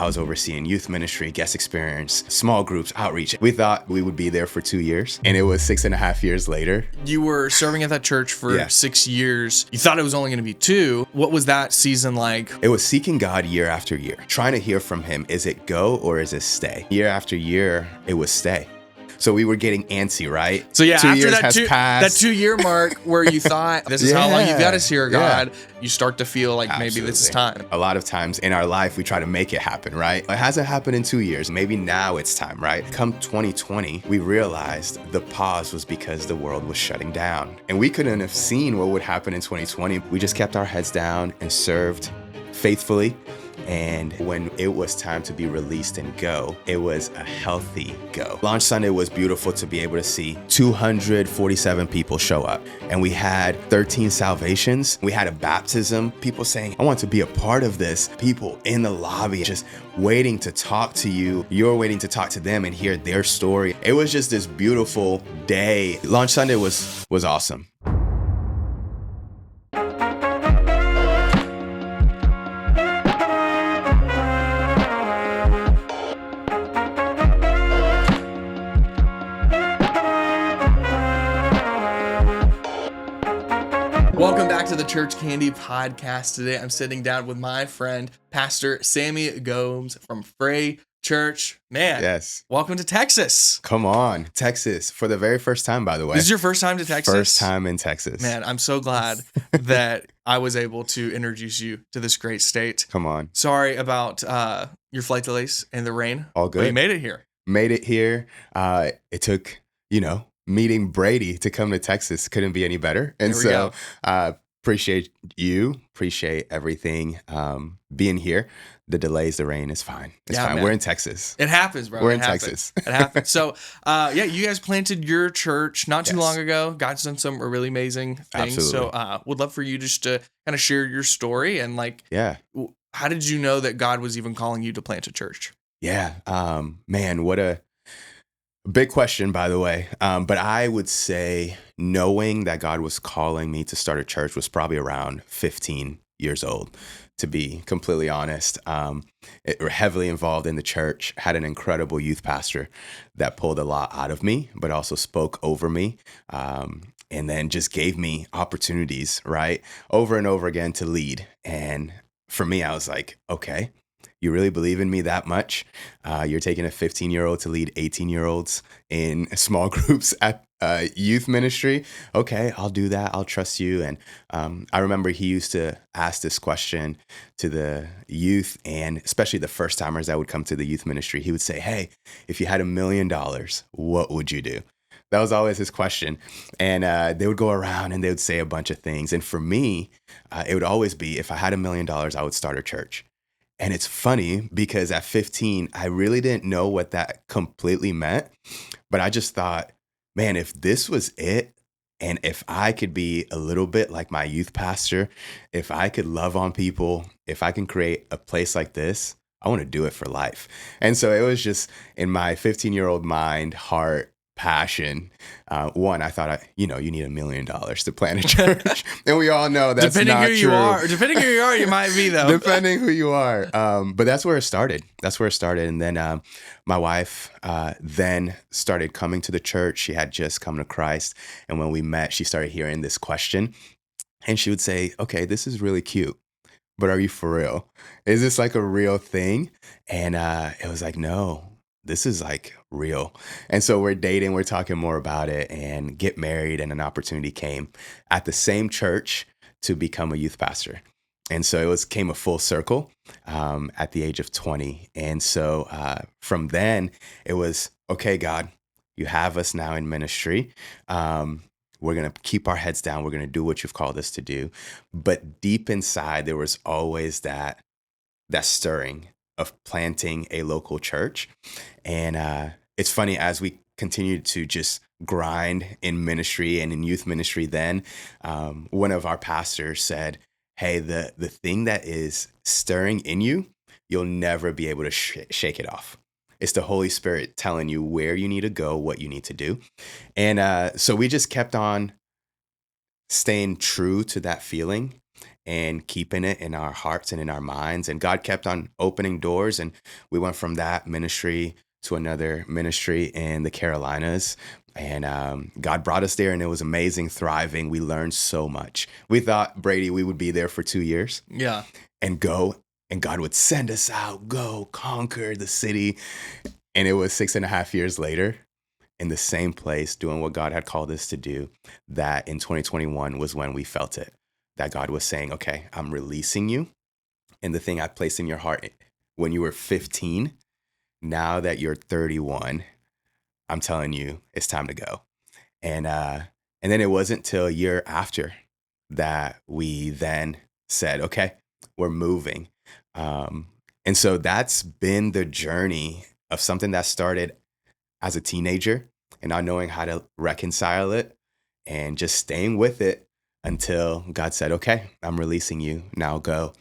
I was overseeing youth ministry, guest experience, small groups, outreach. We thought we would be there for 2 years, and it was 6.5 years later. You were serving at that church for Yeah. 6 years. You thought it was only going to be 2. What was that season like? It was seeking God year after year, trying to hear from him. Is it go or is it stay? Year after year, it was stay. So we were getting antsy, right? So yeah, 2 after years that has passed. 2-year mark where you thought, this is how long you've got us here, God, you start to feel like maybe this is time. A lot of times in our life, we try to make it happen, right? It hasn't happened in 2 years. Maybe now it's time, right? Come 2020, we realized the pause was because the world was shutting down. And we couldn't have seen what would happen in 2020. We just kept our heads down and served faithfully. And when it was time to be released and go, it was a healthy go. Launch Sunday was beautiful to be able to see 247 people show up. And we had 13 salvations. We had a baptism. People saying, I want to be a part of this. People in the lobby just waiting to talk to you. You're waiting to talk to them and hear their story. It was just this beautiful day. Launch Sunday was awesome. Welcome back to the ChurchCandy podcast. Today I'm sitting down with my friend, Pastor Sammy Gomes from Frey Church. Man, yes. Welcome to Texas. Come on, Texas, for the very first time, by the way. This is your first time to Texas? First time in Texas. Man, I'm so glad that I was able to introduce you to this great state. Come on. Sorry about your flight delays and the rain. All good. But you made it here. Made it here. It took, meeting Brady to come to Texas. Couldn't be any better. And so appreciate you. Appreciate everything. Being here. The delays, the rain is fine. It's fine. Man. We're in Texas. It happens, bro. We're in Texas. It happens. So, you guys planted your church not too long ago. God's done some really amazing things. Absolutely. So, would love for you just to kind of share your story and how did you know that God was even calling you to plant a church? Yeah. Man, what a big question, by the way. But I would say knowing that God was calling me to start a church was probably around 15 years old, to be completely honest. Heavily involved in the church, had an incredible youth pastor that pulled a lot out of me, but also spoke over me. And then just gave me opportunities, right? Over and over again to lead. And for me, I was like, okay, you really believe in me that much? You're taking a 15-year-old to lead 18-year-olds in small groups at youth ministry. Okay, I'll do that. I'll trust you. And I remember he used to ask this question to the youth, and especially the first timers that would come to the youth ministry. He would say, hey, if you had $1 million, what would you do? That was always his question. And they would go around and they would say a bunch of things. And for me, it would always be, if I had $1 million, I would start a church. And it's funny because at 15, I really didn't know what that completely meant. But I just thought, man, if this was it, and if I could be a little bit like my youth pastor, if I could love on people, if I can create a place like this, I want to do it for life. And so it was just in my 15-year-old mind, heart, passion. One, I thought, you need $1 million to plant a church. And we all know that's Depending not who true. you are. Depending who you are, you might be, though. Depending who you are. But that's where it started. And then my wife then started coming to the church. She had just come to Christ. And when we met, she started hearing this question. And she would say, okay, this is really cute, but are you for real? Is this like a real thing? And it was like, no. This is like real. And so we're dating, we're talking more about it and get married. And an opportunity came at the same church to become a youth pastor. And so came a full circle at the age of 20. And so from then it was, okay, God, you have us now in ministry. We're going to keep our heads down. We're going to do what you've called us to do. But deep inside, there was always that stirring of planting a local church. And it's funny, as we continued to just grind in ministry and in youth ministry then, one of our pastors said, hey, the thing that is stirring in you, you'll never be able to shake it off. It's the Holy Spirit telling you where you need to go, what you need to do. And so we just kept on staying true to that feeling. and keeping it in our hearts and in our minds. And God kept on opening doors. And we went from that ministry to another ministry in the Carolinas. And God brought us there, and it was amazing, thriving. We learned so much. We thought, Brady, we would be there for 2 years Yeah. and go, and God would send us out, go conquer the city. And it was 6.5 years later in the same place doing what God had called us to do, that in 2021 was when we felt it, that God was saying, okay, I'm releasing you. And the thing I placed in your heart when you were 15, now that you're 31, I'm telling you, it's time to go. And then it wasn't till a year after that we then said, okay, we're moving. And so that's been the journey of something that started as a teenager and not knowing how to reconcile it and just staying with it until God said, okay, I'm releasing you, now go.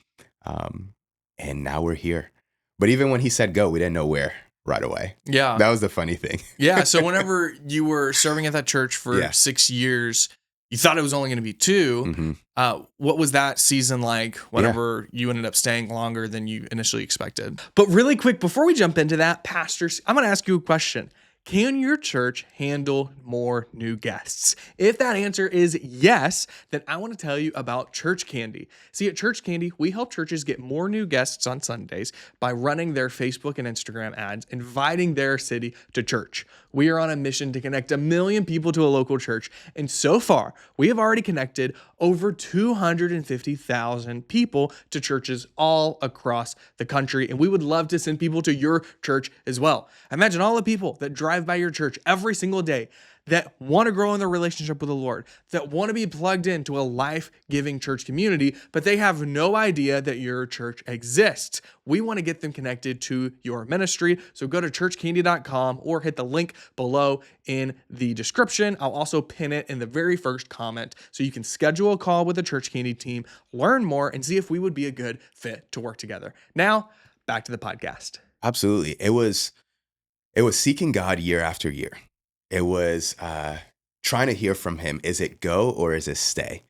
And now we're here. But even when he said go, we didn't know where right away. Yeah. That was the funny thing. Yeah. So whenever you were serving at that church for Yeah. 6 years, you thought it was only going to be 2. Mhm. What was that season like whenever you ended up staying longer than you initially expected? But really quick, before we jump into that, pastors, I'm going to ask you a question. Can your church handle more new guests? If that answer is yes, then I want to tell you about ChurchCandy. See, at ChurchCandy, we help churches get more new guests on Sundays by running their Facebook and Instagram ads, inviting their city to church. We are on a mission to connect 1 million people to a local church, and so far, we have already connected over 250,000 people to churches all across the country, and we would love to send people to your church as well. Imagine all the people that drive by your church every single day that want to grow in their relationship with the Lord, that want to be plugged into a life-giving church community, but they have no idea that your church exists. We want to get them connected to your ministry. So go to churchcandy.com or hit the link below in the description. I'll also pin it in the very first comment so you can schedule a call with the ChurchCandy team, learn more, and see if we would be a good fit to work together. Now, back to the podcast. Absolutely. It was seeking God year after year. It was trying to hear from him. Is it go or is it stay?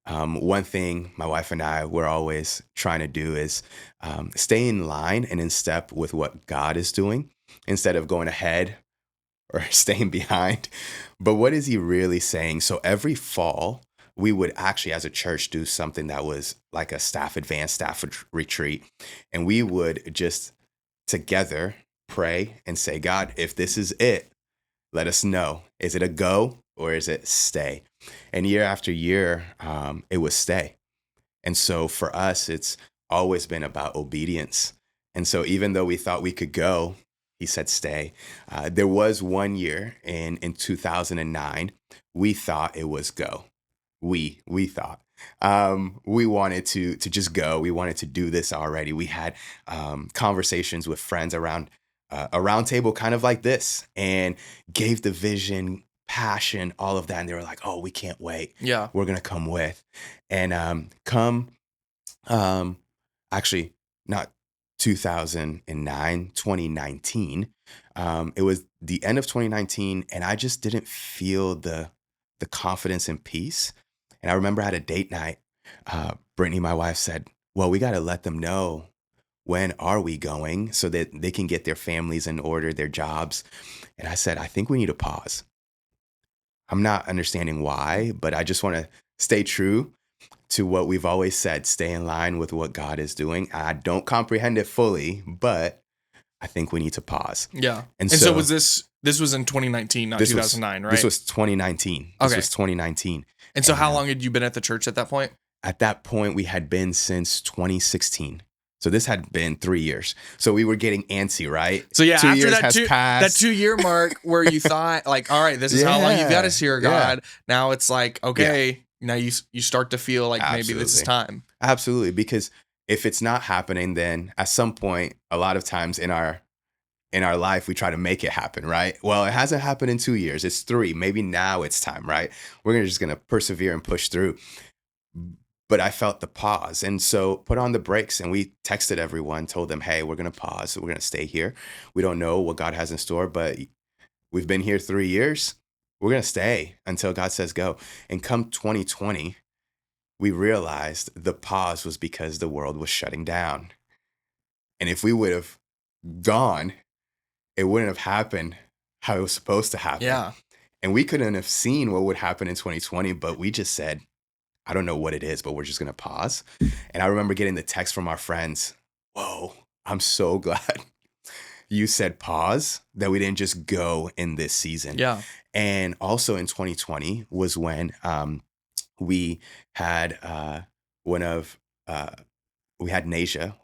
One thing my wife and I were always trying to do is stay in line and in step with what God is doing instead of going ahead or staying behind. But what is he really saying? So every fall, we would actually, as a church, do something that was like a advanced staff retreat. And we would just together pray and say, God, if this is it, let us know. Is it a go or is it stay? And year after year, it was stay. And so for us, it's always been about obedience. And so even though we thought we could go, he said stay. There was one year in 2009, we thought it was go. We thought. We wanted to just go. We wanted to do this already. We had conversations with friends around a round table kind of like this and gave the vision, passion, all of that. And they were like, oh, we can't wait. Yeah. We're going to come with. And actually not 2009, 2019. It was the end of 2019 and I just didn't feel the confidence and peace. And I remember at a date night, Brittany, my wife, said, well, we got to let them know when are we going so that they can get their families in order, their jobs. And I said, I think we need to pause. I'm not understanding why, but I just want to stay true to what we've always said, stay in line with what God is doing. I don't comprehend it fully, but I think we need to pause. Yeah. And so was this was in 2019, not 2009, right? This was 2019. This was 2019. And so how long had you been at the church at that point? At that point, we had been since 2016. So this had been 3 years. So we were getting antsy, right? So yeah, 2 after years that has passed. 2 year mark where you thought like, all right, this is how long you've got us here, God. Now it's like, okay, now you start to feel like maybe this is time. Absolutely. Because if it's not happening, then at some point, a lot of times in our life, we try to make it happen, right? Well, it hasn't happened in 2 years. It's 3. Maybe now it's time, right? We're just going to persevere and push through. But I felt the pause. And so put on the brakes and we texted everyone, told them, hey, we're going to pause. We're going to stay here. We don't know what God has in store, but we've been here 3 years. We're going to stay until God says go. And come 2020, we realized the pause was because the world was shutting down. And if we would have gone, it wouldn't have happened how it was supposed to happen. Yeah. And we couldn't have seen what would happen in 2020, but we just said, I don't know what it is, but we're just going to pause. And I remember getting the text from our friends, whoa, I'm so glad you said pause, that we didn't just go in this season. Yeah. And also in 2020 was when we had we had Nasia,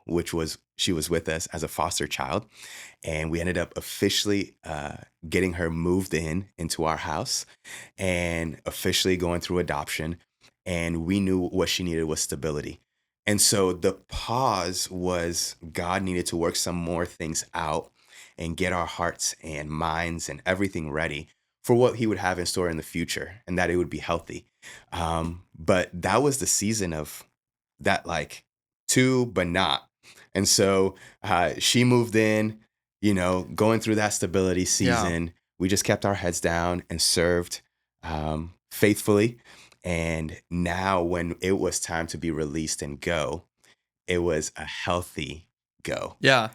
she was with us as a foster child, and we ended up officially getting her moved into our house and officially going through adoption. And we knew what she needed was stability. And so the pause was God needed to work some more things out and get our hearts and minds and everything ready for what he would have in store in the future, and that it would be healthy. But that was the season of that, like, to, but not. And so she moved in, going through that stability season. Yeah. We just kept our heads down and served faithfully. And now when it was time to be released and go, it was a healthy go. Yeah.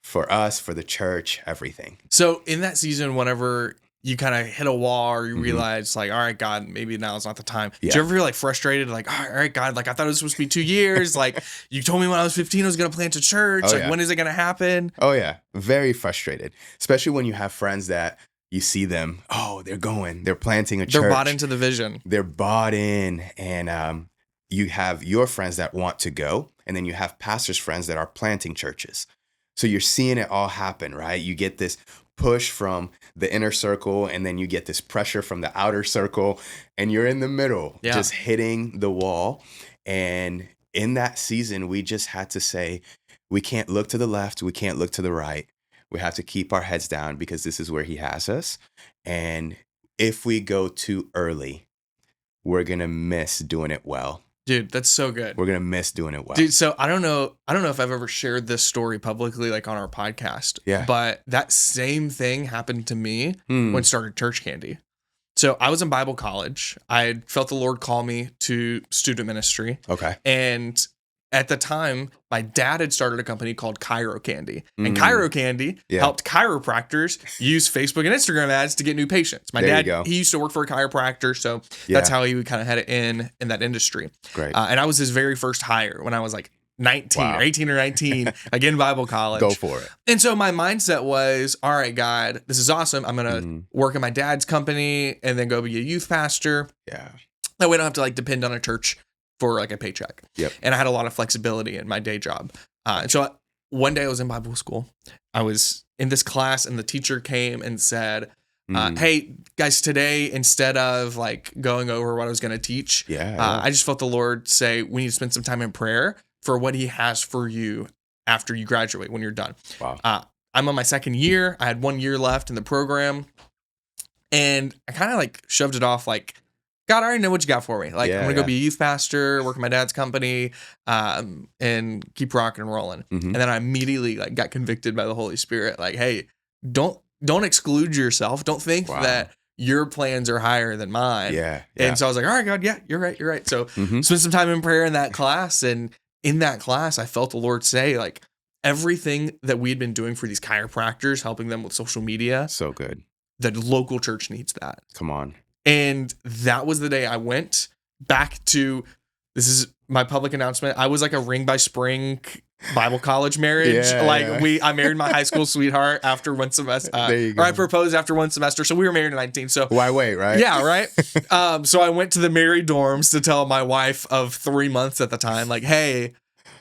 For us, for the church, everything. So in that season, whenever you kind of hit a wall or you realize, like, all right, God, maybe now is not the time. Yeah. Do you ever feel like frustrated? Like, all right, God, like I thought it was supposed to be 2 years. Like you told me when I was 15, I was going to plant a church. When is it going to happen? Oh yeah. Very frustrated. Especially when you have friends that you see them, they're planting a church. They're bought into the vision. They're bought in. And you have your friends that want to go. And then you have pastors' friends that are planting churches. So you're seeing it all happen, right? You get this push from the inner circle, and then you get this pressure from the outer circle, and you're in the middle, just hitting the wall. And in that season, we just had to say, we can't look to the left, we can't look to the right. We have to keep our heads down because this is where he has us. And if we go too early, we're going to miss doing it well. Dude, that's so good. We're going to miss doing it well. Dude, so I don't know if I've ever shared this story publicly, like on our podcast. Yeah. But that same thing happened to me when I started ChurchCandy. So I was in Bible college. I felt the Lord call me to student ministry. Okay. And at the time, my dad had started a company called ChurchCandy. And ChurchCandy helped chiropractors use Facebook and Instagram ads to get new patients. My dad, he used to work for a chiropractor, so that's how he would kind of head it in that industry. Great. And I was his very first hire when I was like 19 or 18 or 19, again, Bible college. Go for it. And so my mindset was, all right, God, this is awesome. I'm going to work in my dad's company and then go be a youth pastor. Yeah. That way I don't have to like depend on a church for like a paycheck. Yep. And I had a lot of flexibility in my day job. And so one day I was in Bible school. I was in this class and the teacher came and said, hey guys, today, instead of like going over what I was going to teach, I just felt the Lord say, we need to spend some time in prayer for what he has for you after you graduate, when you're done. Wow. I'm on my second year. I had 1 year left in the program, and I kind of like shoved it off like, God, I already know what you got for me. Like, I'm going to go be a youth pastor, work in my dad's company, and keep rocking and rolling. And then I immediately like got convicted by the Holy Spirit. Like, hey, don't exclude yourself. Don't think that your plans are higher than mine. And so I was like, all right, God, you're right. So spent some time in prayer in that class. And in that class, I felt the Lord say, like, everything that we had been doing for these chiropractors, helping them with social media. So good. The local church needs that. Come on. And that was the day I went back to, this is my public announcement. I was like a ring by spring Bible college marriage. I married my high school sweetheart after one semester. Or I proposed after one semester. So we were married at 19. So why wait, right? Yeah, right. So I went to the married dorms to tell my wife of 3 months at the time, like, hey,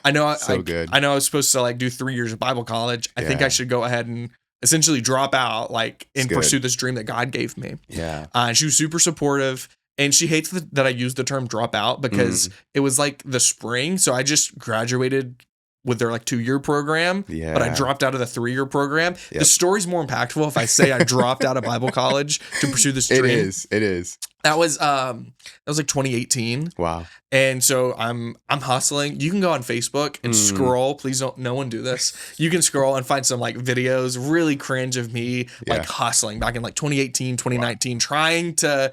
I know I know I was supposed to like do 3 years of Bible college. I think I should go ahead and essentially drop out, like, and pursue this dream that God gave me. Yeah. She was super supportive, and she hates that I use the term drop out because it was like the spring. So I just graduated with their like 2-year program, but I dropped out of the 3-year program. The story's more impactful if I say I dropped out of Bible college to pursue this dream. It is. That was like 2018. Wow. And so I'm hustling. You can go on Facebook and scroll. Please no one do this. You can scroll and find some like videos, really cringe, of me like hustling back in like 2018, 2019, trying to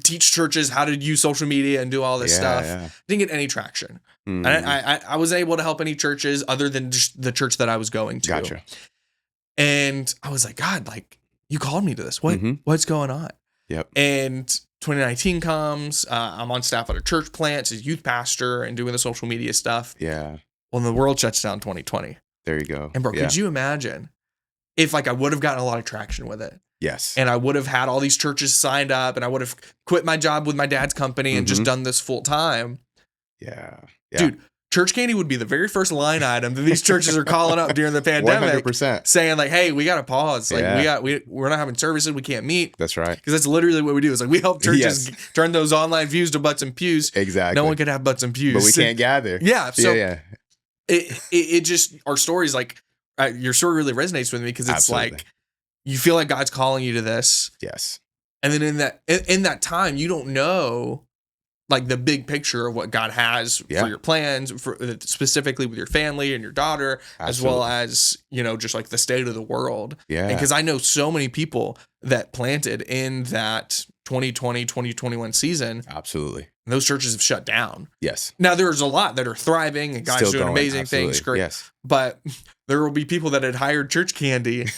teach churches how to use social media and do all this stuff. Yeah. Didn't get any traction. Mm. And I wasn't able to help any churches other than just the church that I was going to. Gotcha. And I was like, God, like, you called me to this. What's going on? Yep. And 2019 comes. I'm on staff at a church plant as a youth pastor and doing the social media stuff. Yeah. Well, the world shuts down 2020. There you go. And bro, could you imagine if like I would have gotten a lot of traction with it? Yes. And I would have had all these churches signed up, and I would have quit my job with my dad's company and just done this full time. Yeah. Dude, ChurchCandy would be the very first line item that these churches are calling up during the pandemic, 100%. saying like, "Hey, we got to pause. Like, we're not having services. We can't meet." That's right. Because that's literally what we do. Is like we help churches turn those online views to butts and pews. Exactly. No one could have butts and pews, but we can't gather. Yeah. So it just our stories like your story really resonates with me because it's like you feel like God's calling you to this. Yes. And then in that time, you don't know like the big picture of what God has for your plans, specifically with your family and your daughter, as well as, just like the state of the world. Yeah. Because I know so many people that planted in that 2020, 2021 season. Absolutely. And those churches have shut down. Yes. Now there's a lot that are thriving and God's doing amazing things. Great. Yes. But there will be people that had hired ChurchCandy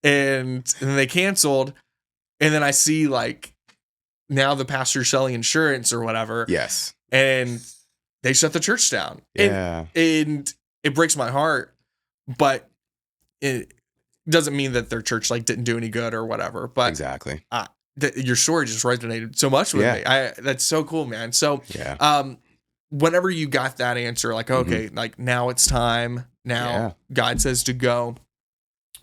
and then they canceled. And then I see like now the pastor's selling insurance or whatever. Yes. And they shut the church down. Yeah. And it breaks my heart, but it doesn't mean that their church like didn't do any good or whatever. But exactly. Your story just resonated so much with me. That's so cool, man. So, whenever you got that answer, like, okay, like now it's time. Now God says to go.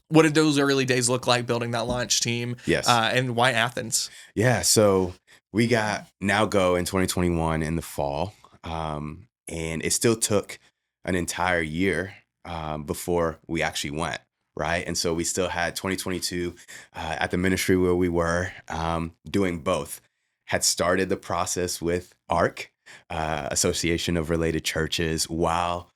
What did those early days look like building that launch team? Yes. And why Athens? Yeah. So we got Now Go in 2021 in the fall. And it still took an entire year before we actually went. Right. And so we still had 2022 at the ministry where we were doing both. Had started the process with ARC, Association of Related Churches, while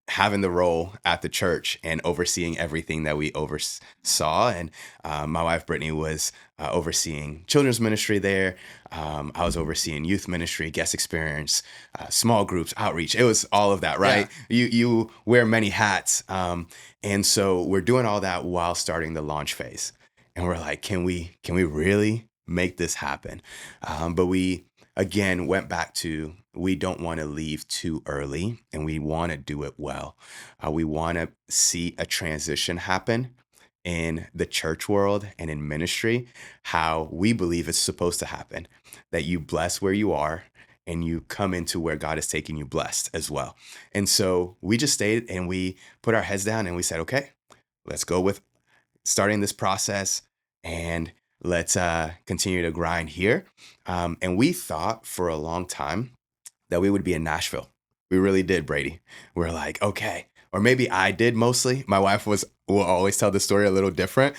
having the role at the church and overseeing everything that we oversaw. And my wife, Brittany, was overseeing children's ministry there. I was overseeing youth ministry, guest experience, small groups, outreach. It was all of that, right? Yeah. You wear many hats. And so we're doing all that while starting the launch phase. And we're like, can we really make this happen? But we, again, went back to, we don't want to leave too early and we want to do it well. We want to see a transition happen in the church world and in ministry, how we believe it's supposed to happen, that you bless where you are and you come into where God is taking you blessed as well. And so we just stayed and we put our heads down and we said, okay, let's go with starting this process and let's continue to grind here. And we thought for a long time that we would be in Nashville. We really did, Brady. We're like, okay. Or maybe I did mostly. My wife will always tell the story a little different.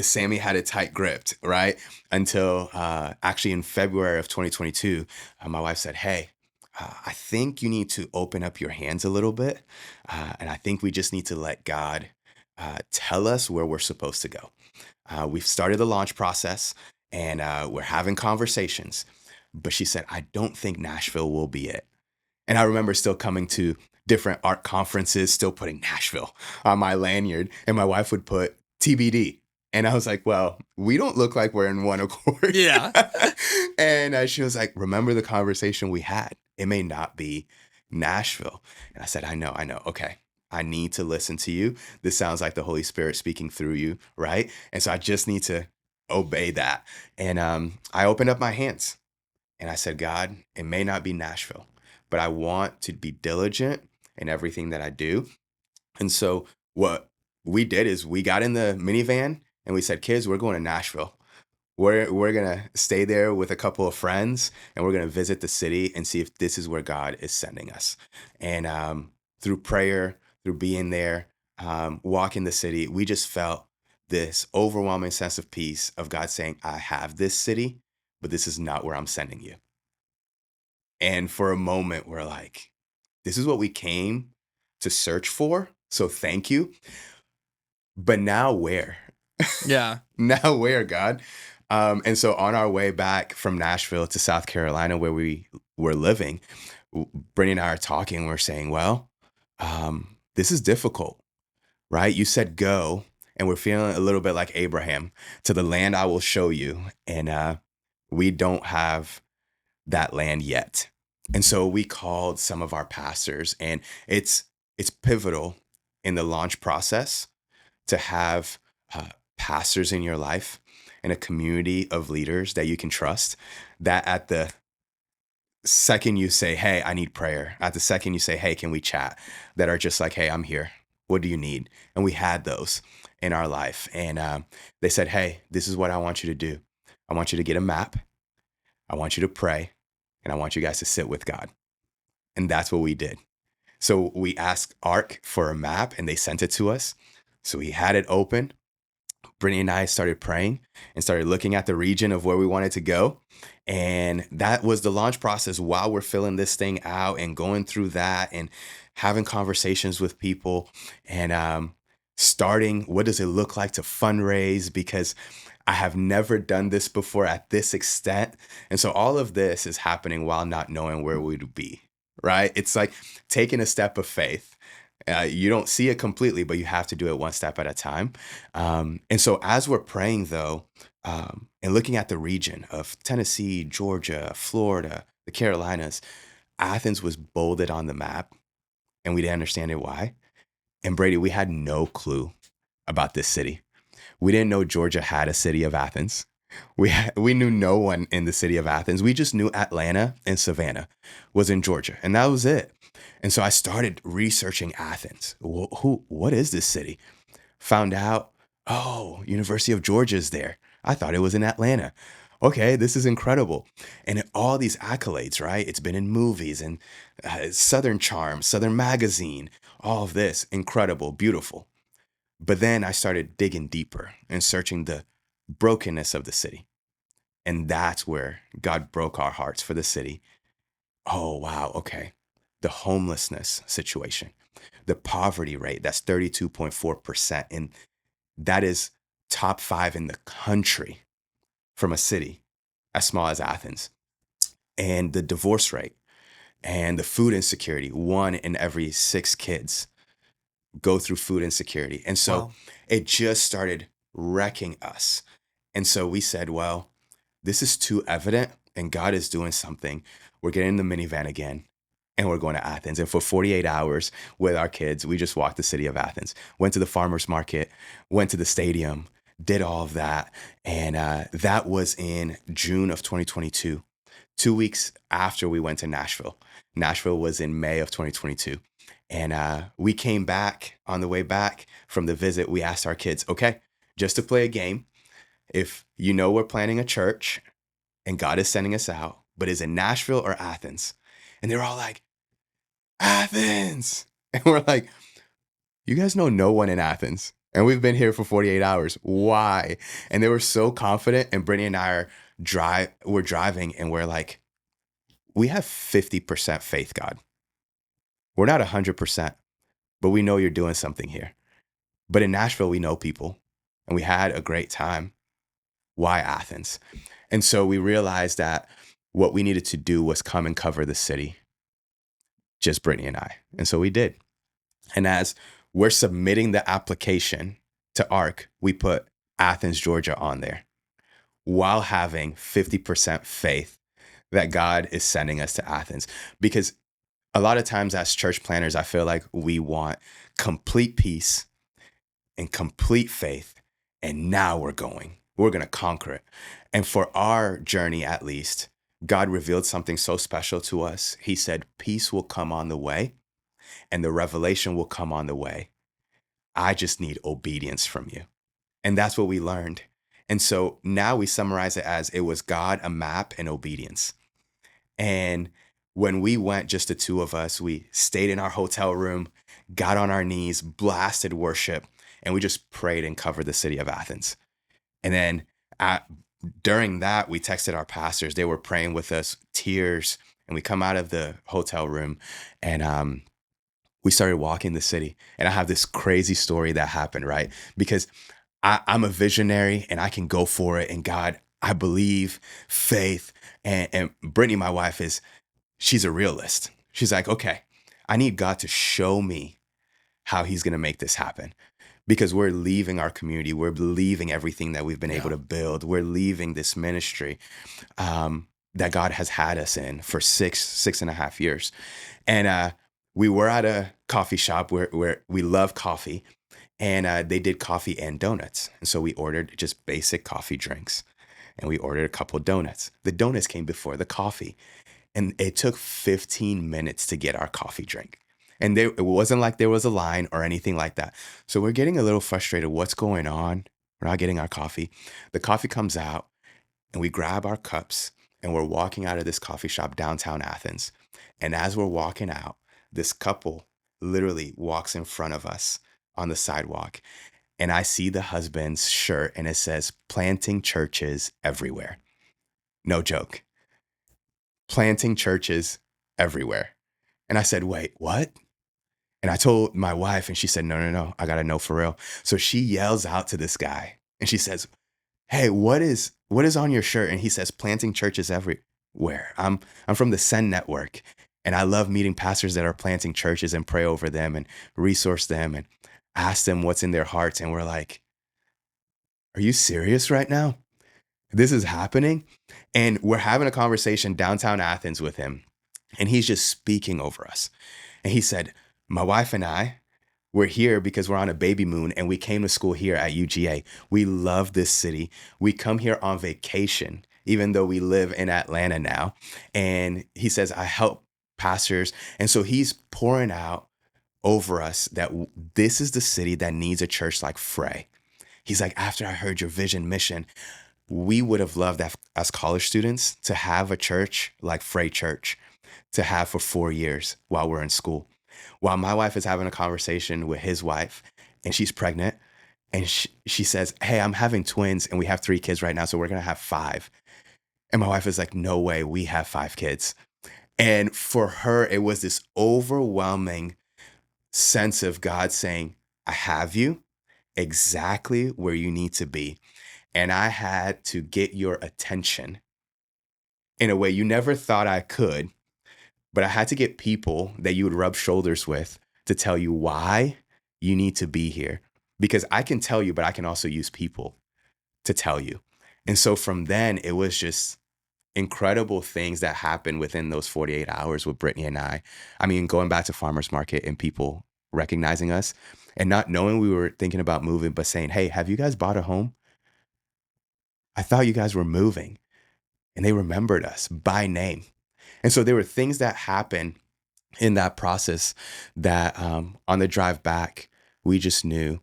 Sammy had it tight gripped, right? Until actually in February of 2022, my wife said, hey, I think you need to open up your hands a little bit. And I think we just need to let God tell us where we're supposed to go. We've started the launch process and we're having conversations. But she said, I don't think Nashville will be it. And I remember still coming to different art conferences, still putting Nashville on my lanyard. And my wife would put TBD. And I was like, well, we don't look like we're in one accord. Yeah. And she was like, remember the conversation we had? It may not be Nashville. And I said, I know. Okay. I need to listen to you. This sounds like the Holy Spirit speaking through you, right? And so I just need to obey that. And I opened up my hands. And I said, God, it may not be Nashville, but I want to be diligent in everything that I do. And so what we did is we got in the minivan and we said, kids, we're going to Nashville. We're going to stay there with a couple of friends and we're going to visit the city and see if this is where God is sending us. And through prayer, through being there, walking the city, we just felt this overwhelming sense of peace of God saying, I have this city, but this is not where I'm sending you. And for a moment, we're like, this is what we came to search for. So thank you. But now where? Yeah. Now where, God? And so on our way back from Nashville to South Carolina, where we were living, Brittany and I are talking. We're saying, well, this is difficult, right? You said go, and we're feeling a little bit like Abraham, to the land I will show you. And we don't have that land yet. And so we called some of our pastors, and it's pivotal in the launch process to have pastors in your life and a community of leaders that you can trust, that at the second you say, hey, I need prayer, at the second you say, hey, can we chat, that are just like, hey, I'm here. What do you need? And we had those in our life. And they said, hey, this is what I want you to do. I want you to get a map. I want you to pray. And I want you guys to sit with God. And that's what we did. So we asked ARC for a map, and they sent it to us. So we had it open. Brittany and I started praying and started looking at the region of where we wanted to go. And that was the launch process while we're filling this thing out and going through that and having conversations with people and starting, what does it look like to fundraise? Because I have never done this before at this extent. And so all of this is happening while not knowing where we'd be, right? It's like taking a step of faith. You don't see it completely, but you have to do it one step at a time. And so as we're praying, though, and looking at the region of Tennessee, Georgia, Florida, the Carolinas, Athens was bolded on the map, and we didn't understand it why. And Brady, we had no clue about this city. We didn't know Georgia had a city of Athens. We knew no one in the city of Athens. We just knew Atlanta and Savannah was in Georgia, and that was it. And so I started researching Athens. What is this city? Found out, oh, University of Georgia is there. I thought it was in Atlanta. Okay, this is incredible. And all these accolades, right? It's been in movies and Southern Charm, Southern Magazine, all of this, incredible, beautiful. But then I started digging deeper and searching the brokenness of the city. And that's where God broke our hearts for the city. Oh, wow. Okay. The homelessness situation, the poverty rate, that's 32.4%. And that is top 5 in the country from a city as small as Athens. And the divorce rate and the food insecurity, 1 in every 6 kids go through food insecurity. And so Wow. it just started wrecking us. And so we said, well, this is too evident and God is doing something. We're getting in the minivan again and we're going to Athens. And for 48 hours with our kids, we just walked the city of Athens, went to the farmer's market, went to the stadium, did all of that. And that was in June of 2022, 2 weeks after we went to Nashville. Nashville was in May of 2022. And we came back. On the way back from the visit, we asked our kids, okay, just to play a game, if you know we're planning a church and God is sending us out, but is it Nashville or Athens? And they were all like, Athens. And we're like, you guys know no one in Athens. And we've been here for 48 hours. Why? And they were so confident. And Brittany and I we're driving and we're like, we have 50% faith, God. We're not 100%, but we know you're doing something here. But in Nashville, we know people and we had a great time. Why Athens? And so we realized that what we needed to do was come and cover the city, just Brittany and I. And so we did. And as we're submitting the application to ARC, we put Athens, Georgia on there while having 50% faith that God is sending us to Athens. Because a lot of times as church planners, I feel like we want complete peace and complete faith. And now we're going to conquer it. And for our journey, at least, God revealed something so special to us. He said, peace will come on the way and the revelation will come on the way. I just need obedience from you. And that's what we learned. And so now we summarize it as it was God, a map, and obedience. And when we went, just the two of us, we stayed in our hotel room, got on our knees, blasted worship, and we just prayed and covered the city of Athens. And then during that, we texted our pastors. They were praying with us, tears. And we come out of the hotel room and we started walking the city. And I have this crazy story that happened, right? Because I'm a visionary and I can go for it. And God, I believe, faith. And Brittany, my wife, she's a realist. She's like, okay, I need God to show me how he's going to make this happen, because we're leaving our community. We're leaving everything that we've been able to build. We're leaving this ministry that God has had us in for 6.5 years. And we were at a coffee shop where we love coffee, and they did coffee and donuts. And so we ordered just basic coffee drinks, and we ordered a couple donuts. The donuts came before the coffee, and it took 15 minutes to get our coffee drink. And it wasn't like there was a line or anything like that. So we're getting a little frustrated. What's going on? We're not getting our coffee. The coffee comes out, and we grab our cups, and we're walking out of this coffee shop downtown Athens. And as we're walking out, this couple literally walks in front of us on the sidewalk. And I see the husband's shirt, and it says, "Planting churches everywhere." No joke. Planting churches everywhere. And I said, "Wait, what?" And I told my wife, and she said, no, I got to know for real. So she yells out to this guy, and she says, "Hey, what is on your shirt?" And he says, "Planting churches everywhere. I'm from the Send Network, and I love meeting pastors that are planting churches and pray over them and resource them and ask them what's in their hearts." And we're like, "Are you serious right now? This is happening?" And we're having a conversation downtown Athens with him, and he's just speaking over us. And he said, "My wife and I, we're here because we're on a baby moon, and we came to school here at UGA. We love this city. We come here on vacation, even though we live in Atlanta now." And he says, "I help pastors." And so he's pouring out over us that this is the city that needs a church like Frey. He's like, "After I heard your vision mission, we would have loved that as college students to have a church like Frey Church to have for 4 years while we're in school." While my wife is having a conversation with his wife, and she's pregnant, and she says, "Hey, I'm having twins, and we have 3 kids right now, so we're going to have 5. And my wife is like, "No way, we have 5 kids." And for her, it was this overwhelming sense of God saying, "I have you exactly where you need to be. And I had to get your attention in a way you never thought I could, but I had to get people that you would rub shoulders with to tell you why you need to be here. Because I can tell you, but I can also use people to tell you." And so from then, it was just incredible things that happened within those 48 hours with Brittany and I. I mean, going back to farmers market and people recognizing us and not knowing we were thinking about moving, but saying, "Hey, have you guys bought a home? I thought you guys were moving." And they remembered us by name. And so there were things that happened in that process that on the drive back, we just knew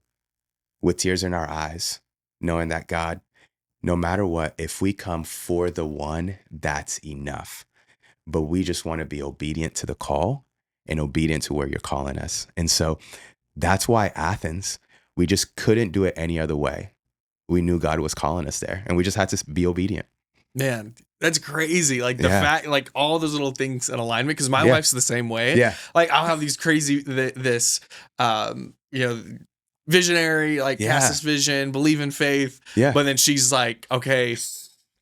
with tears in our eyes, knowing that God, no matter what, if we come for the one, that's enough. But we just want to be obedient to the call and obedient to where you're calling us. And so that's why Athens, we just couldn't do it any other way. We knew God was calling us there, and we just had to be obedient. Man, that's crazy. Like the fact, like all those little things in alignment. Because my wife's the same way. Yeah. Like I'll have these crazy, visionary, like cast this vision, believe in faith. Yeah. But then she's like, "Okay,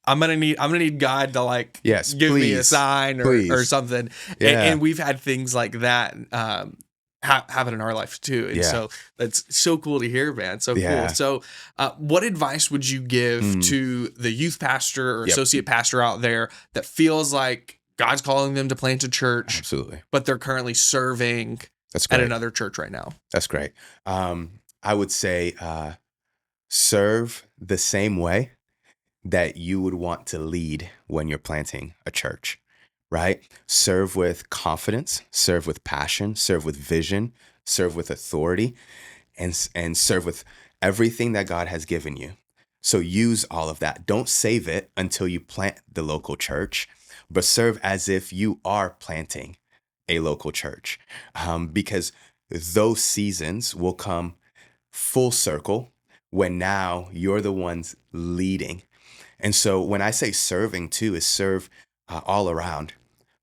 I'm gonna need God to like give me a sign or something." Yeah. And we've had things like that happen in our life too. And so that's so cool to hear, man. So cool. So what advice would you give to the youth pastor or associate pastor out there that feels like God's calling them to plant a church? Absolutely. But they're currently serving at another church right now? That's great. I would say serve the same way that you would want to lead when you're planting a church, right? Serve with confidence, serve with passion, serve with vision, serve with authority, and serve with everything that God has given you. So use all of that. Don't save it until you plant the local church, but serve as if you are planting a local church, because those seasons will come full circle when now you're the ones leading. And so when I say serving too, is serve all around.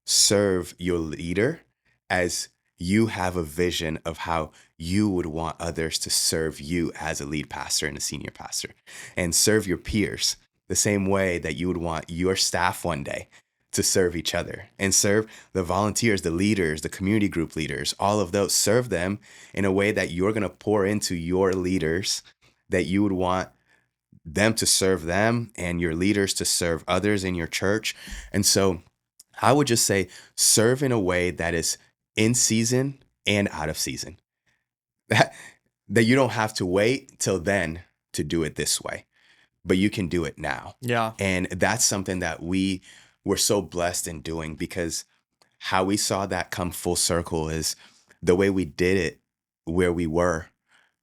Serve your leader as you have a vision of how you would want others to serve you as a lead pastor and a senior pastor. And serve your peers the same way that you would want your staff one day to serve each other and serve the volunteers, the leaders, the community group leaders, all of those. Serve them in a way that you're going to pour into your leaders, that you would want them to serve them and your leaders to serve others in your church. And so I would just say serve in a way that is in season and out of season. That you don't have to wait till then to do it this way, but you can do it now. Yeah. And that's something that we were so blessed in doing, because how we saw that come full circle is the way we did it where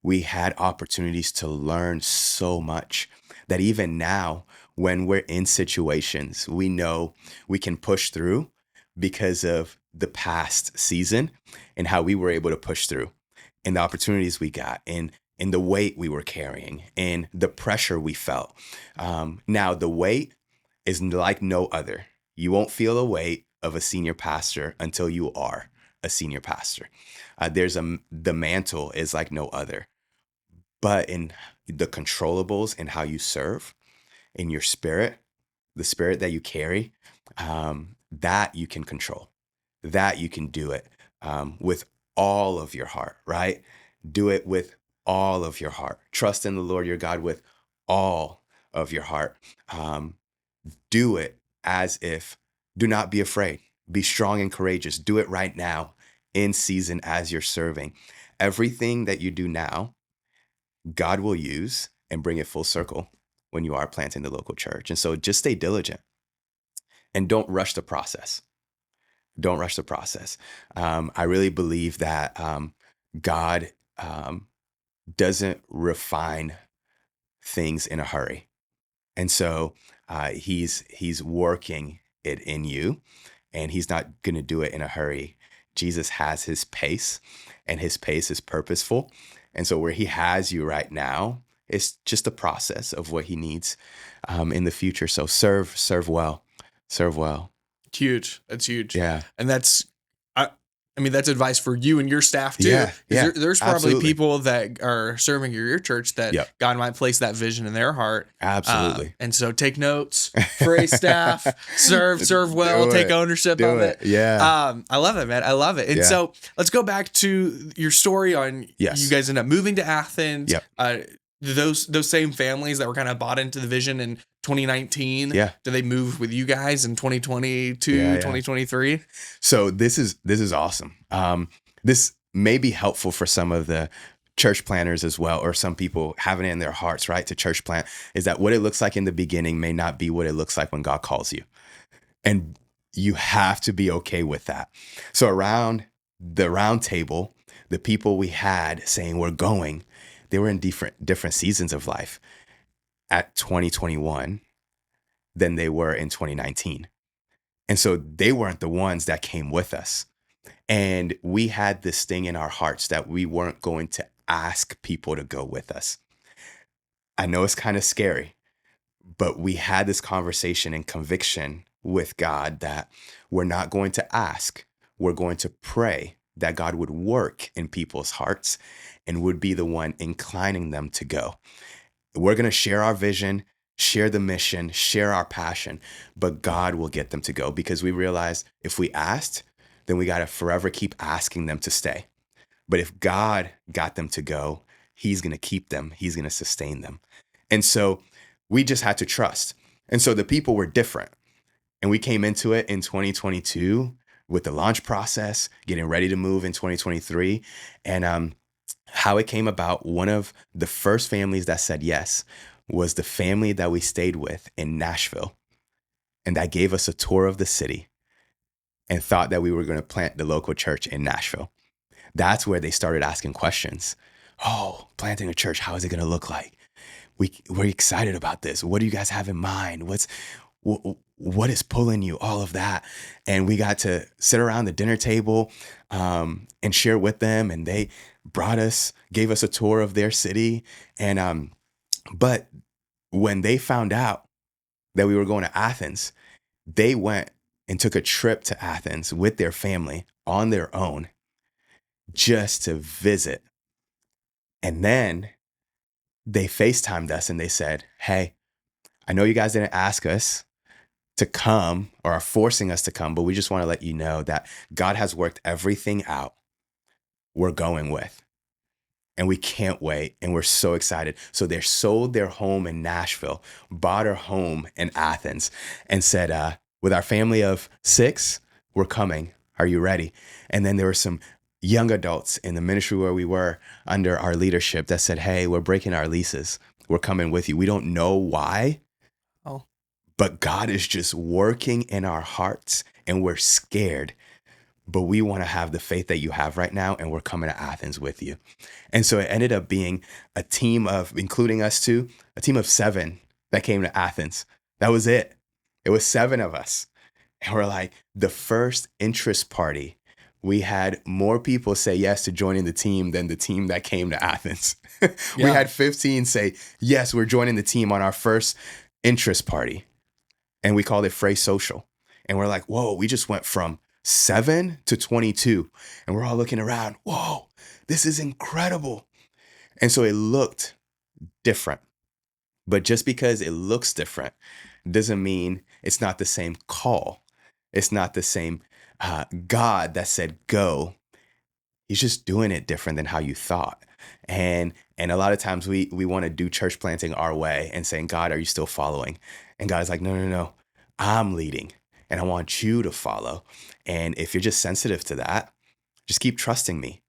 we had opportunities to learn so much that even now, when we're in situations, we know we can push through because of the past season and how we were able to push through, and the opportunities we got, and the weight we were carrying, and the pressure we felt. Now, the weight is like no other. You won't feel the weight of a senior pastor until you are a senior pastor. The mantle is like no other. But in the controllables and how you serve, in your spirit, the spirit that you carry, that you can control, that you can do it with all of your heart, right? Do it with all of your heart. Trust in the Lord your God with all of your heart. Do it as if, do not be afraid. Be strong and courageous. Do it right now in season as you're serving. Everything that you do now, God will use and bring it full circle when you are planting the local church. And so just stay diligent and don't rush the process. Don't rush the process. I really believe that God doesn't refine things in a hurry. And so he's working it in you, and he's not going to do it in a hurry. Jesus has his pace, and his pace is purposeful. And so where he has you right now is just a process of what he needs in the future. So serve well, serve well. It's huge. That's huge. Yeah. And I mean, that's advice for you and your staff too. Yeah, yeah, There's probably absolutely. people that are serving your church that Yep. God might place that vision in their heart. Absolutely. And so take notes for a staff, serve well, Do take it. ownership Do of it. Yeah. I love it, man. I love it. And Yeah. so let's go back to your story on Yes. you guys end up moving to Athens. Yep. Those same families that were kind of bought into the vision in 2019. Yeah. Do they move with you guys in 2022, Yeah. 2023? So this is awesome. This may be helpful for some of the church planners as well, or some people having it in their hearts, right, to church plant, is that what it looks like in the beginning may not be what it looks like when God calls you. And you have to be okay with that. So around the round table, the people we had saying we're going, they were in different seasons of life at 2021 than they were in 2019. And so they weren't the ones that came with us. And we had this thing in our hearts that we weren't going to ask people to go with us. I know it's kind of scary, but we had this conversation and conviction with God that we're not going to ask. We're going to pray that God would work in people's hearts and would be the one inclining them to go. We're going to share our vision, share the mission, share our passion, but God will get them to go, because we realize if we asked, then we got to forever keep asking them to stay. But if God got them to go, he's going to keep them. He's going to sustain them. And so we just had to trust. And so the people were different. And we came into it in 2022 with the launch process, getting ready to move in 2023. And how it came about, one of the first families that said yes was the family that we stayed with in Nashville. And that gave us a tour of the city and thought that we were going to plant the local church in Nashville. That's where they started asking questions. Oh, planting a church, how is it going to look like? We're excited about this. What do you guys have in mind? What is pulling you? All of that. And we got to sit around the dinner table and share with them. And they gave us a tour of their city. And but when they found out that we were going to Athens, they went and took a trip to Athens with their family on their own just to visit. And then they FaceTimed us and they said, hey, I know you guys didn't ask us to come or are forcing us to come, but we just want to let you know that God has worked everything out. We're going with. And we can't wait. And we're so excited. So they sold their home in Nashville, bought a home in Athens, and said, with our family of 6, we're coming. Are you ready? And then there were some young adults in the ministry where we were under our leadership that said, hey, we're breaking our leases. We're coming with you. We don't know why, Oh, but God is just working in our hearts and we're scared. But we want to have the faith that you have right now, and we're coming to Athens with you. And so it ended up being a team of, including us too, a team of 7 that came to Athens. That was it. It was 7 of us. And we're like, the first interest party, we had more people say yes to joining the team than the team that came to Athens. We had 15 say, yes, we're joining the team on our first interest party. And we called it Frey Social. And we're like, whoa, we just went from 7 to 22. And we're all looking around. Whoa, this is incredible. And so it looked different. But just because it looks different doesn't mean it's not the same call. It's not the same God that said go. He's just doing it different than how you thought. And a lot of times we want to do church planting our way and saying, God, are you still following? And God is like, no, I'm leading. And I want you to follow. And if you're just sensitive to that, just keep trusting me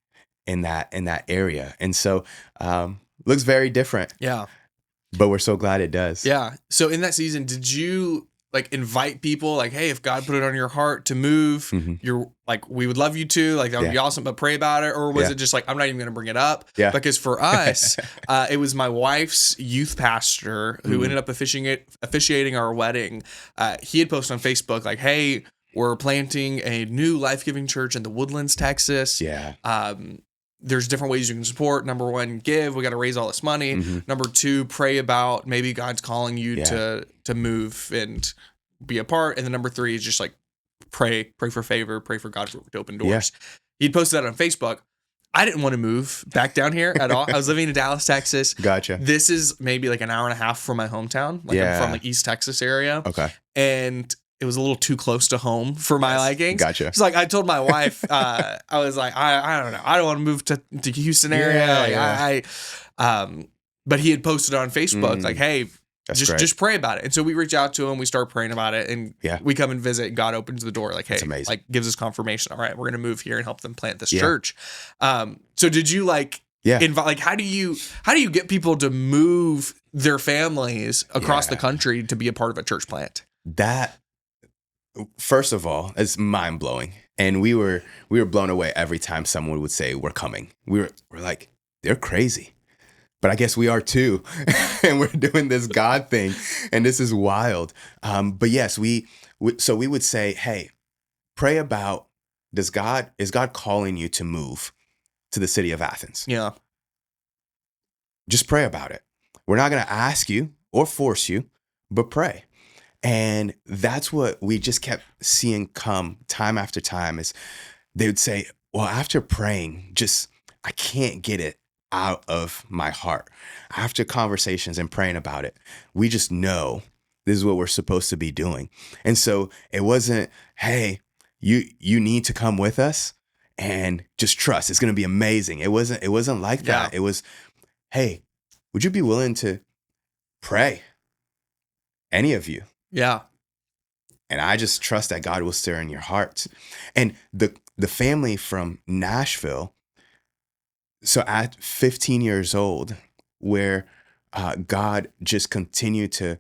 in that area. And so looks very different. yeah. But we're so glad it does. Yeah. So in that season, did you like invite people like, hey, if God put it on your heart to move, you're like, we would love you to, like, that would be awesome, but pray about it? Or was it just like, I'm not even going to bring it up? Yeah. Because for us, it was my wife's youth pastor who ended up officiating our wedding. He had posted on Facebook like, hey, we're planting a new life-giving church in the Woodlands, Texas. Yeah. There's different ways you can support. Number 1, give. We got to raise all this money. Number 2, pray about maybe God's calling you to move and be a part. And then number 3 is just like pray for favor, pray for God to open doors. He'd posted that on Facebook. I didn't want to move back down here at all. I was living in Dallas, Texas. Gotcha. This is maybe like an hour and a half from my hometown. Like I'm from like East Texas area. Okay. And it was a little too close to home for my likings. Gotcha. It's like I told my wife, I was like, I don't know, I don't want to move to Houston area. But he had posted on Facebook like, hey, just pray about it. And so we reach out to him, we start praying about it, and we come and visit. And God opens the door, like, hey, like gives us confirmation. All right, we're gonna move here and help them plant this church. So did you invite? Like, how do you get people to move their families across the country to be a part of a church plant? That, first of all, is mind blowing. And we were blown away every time someone would say we're coming. We're like, they're crazy. But I guess we are too. And we're doing this God thing. And this is wild. But yes, we would say, hey, pray about, is God calling you to move to the city of Athens? Yeah. Just pray about it. We're not going to ask you or force you, but pray. And that's what we just kept seeing come time after time, is they would say, well, after praying, I can't get it out of my heart. After conversations and praying about it, we just know this is what we're supposed to be doing. And so it wasn't, hey, you need to come with us and just trust. It's going to be amazing. It wasn't like that. It was, hey, would you be willing to pray? Any of you. Yeah. And I just trust that God will stir in your hearts. And the family from Nashville, so at 15 years old, where God just continued to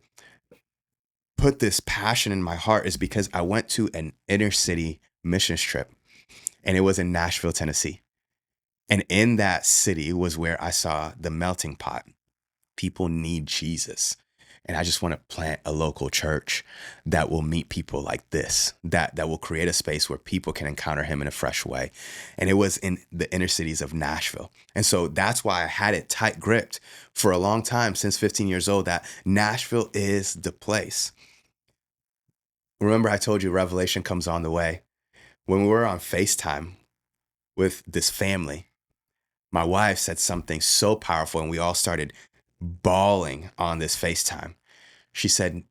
put this passion in my heart, is because I went to an inner city missions trip, and it was in Nashville, Tennessee. And in that city was where I saw the melting pot. People need Jesus. And I just want to plant a local church that will meet people like this, that will create a space where people can encounter him in a fresh way. And it was in the inner cities of Nashville. And so that's why I had it tight gripped for a long time, since 15 years old, that Nashville is the place. Remember, I told you revelation comes on the way. When we were on FaceTime with this family, my wife said something so powerful, and we all started bawling on this FaceTime. she said,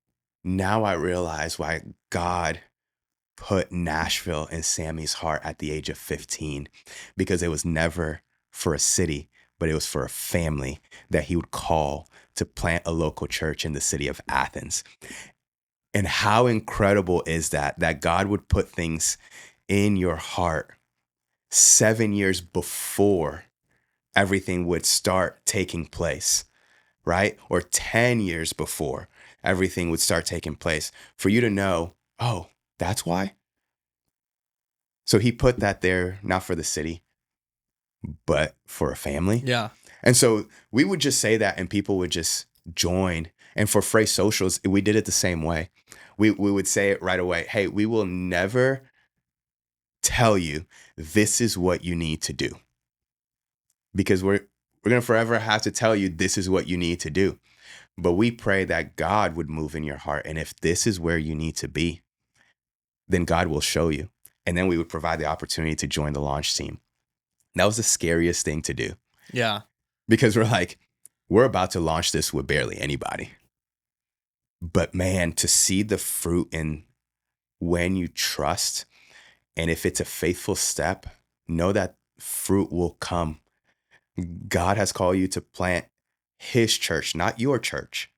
now I realize why God put Nashville in Sammy's heart at the age of 15, because it was never for a city, but it was for a family that he would call to plant a local church in the city of Athens. And how incredible is that God would put things in your heart 7 years before everything would start taking place, right? Or 10 years before everything would start taking place, for you to know, oh, that's why. So he put that there, not for the city, but for a family. Yeah. And so we would just say that and people would just join. And for Frey Socials, we did it the same way. We would say it right away. Hey, we will never tell you this is what you need to do, because we're going to forever have to tell you this is what you need to do. But we pray that God would move in your heart. And if this is where you need to be, then God will show you. And then we would provide the opportunity to join the launch team. That was the scariest thing to do. Yeah. Because we're about to launch this with barely anybody. But man, to see the fruit in when you trust, and if it's a faithful step, know that fruit will come. God has called you to plant his church, not your church.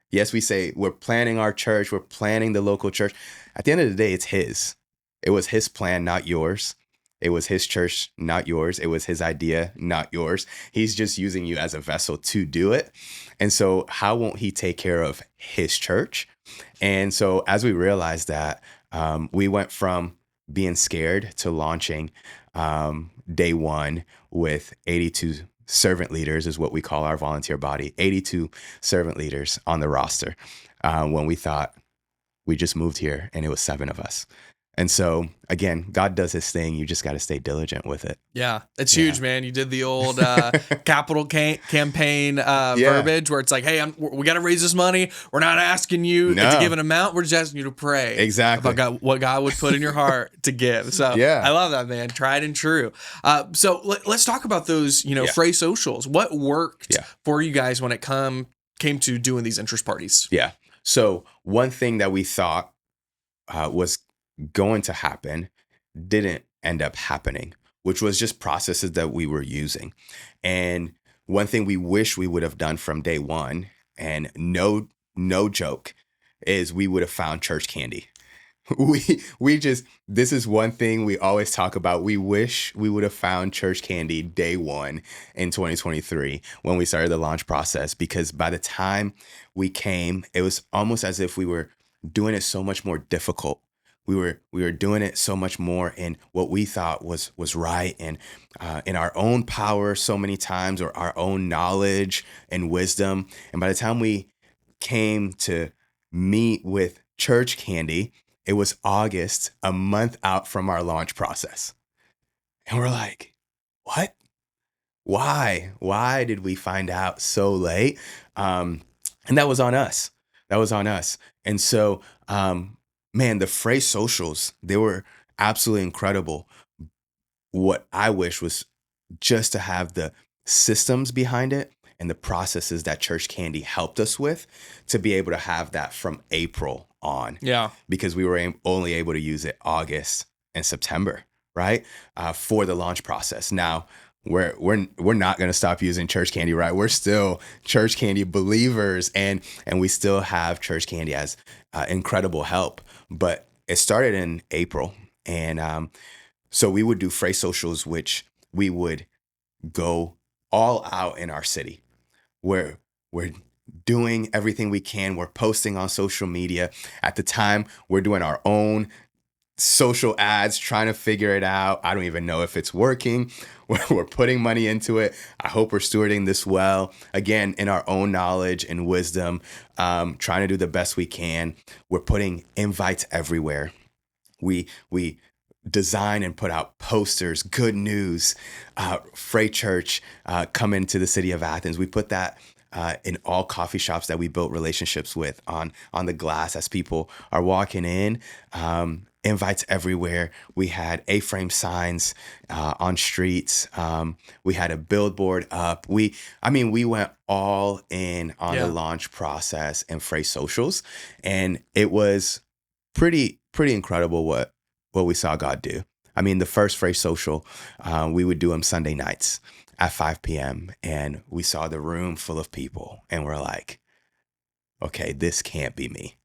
Yes, we say we're planning our church, we're planning the local church. At the end of the day, it's his. It was his plan, not yours. It was his church, not yours. It was his idea, not yours. He's just using you as a vessel to do it. And so how won't he take care of his church? And so as we realized that, we went from being scared to launching day one with 82 servant leaders, is what we call our volunteer body, 82 servant leaders on the roster, when we thought we just moved here and it was 7 of us. And so, again, God does his thing. You just got to stay diligent with it. Yeah, it's huge, man. You did the old capital campaign verbiage where it's like, hey, we got to raise this money. We're not asking you to give an amount. We're just asking you to pray. Exactly. About what God would put in your heart to give. So I love that, man. Tried and true. So let's talk about those, Frey Socials. What worked for you guys when it came to doing these interest parties? Yeah. So one thing that we thought was going to happen didn't end up happening, which was just processes that we were using. And one thing we wish we would have done from day one, and no joke, is we would have found ChurchCandy. This is one thing we always talk about. We wish we would have found ChurchCandy day one in 2023 when we started the launch process, because by the time we came, it was almost as if we were doing it so much more difficult. We were doing it so much more in what we thought was right, and in our own power so many times, or our own knowledge and wisdom. And by the time we came to meet with ChurchCandy, it was August, a month out from our launch process. And we're like, what? Why? Why did we find out so late? And that was on us. And so, man, the Frey Socials, they were absolutely incredible. What I wish was just to have the systems behind it and the processes that ChurchCandy helped us with, to be able to have that from April on. Yeah. Because we were only able to use it August and September, right? For the launch process. Now, we're not going to stop using ChurchCandy, right? We're still ChurchCandy believers, and we still have ChurchCandy as incredible help. But it started in April, and so we would do Frey Socials, which we would go all out in our city, where we're doing everything we can. We're posting on social media. At the time, we're doing our own social ads, trying to figure it out. I don't even know if it's working. We're putting money into it. I hope we're stewarding this well. Again, in our own knowledge and wisdom, trying to do the best we can. We're putting invites everywhere. We design and put out posters, good news, Frey Church coming to the city of Athens. We put that in all coffee shops that we built relationships with on the glass as people are walking in. invites everywhere. We had A-frame signs on streets. We had a billboard up. We went all in on the Yeah. launch process and Frey socials, and it was pretty incredible what we saw God do. I mean, the first Frey social, we would do them Sunday nights at 5 p.m. and we saw the room full of people, and we're like, okay, this can't be me.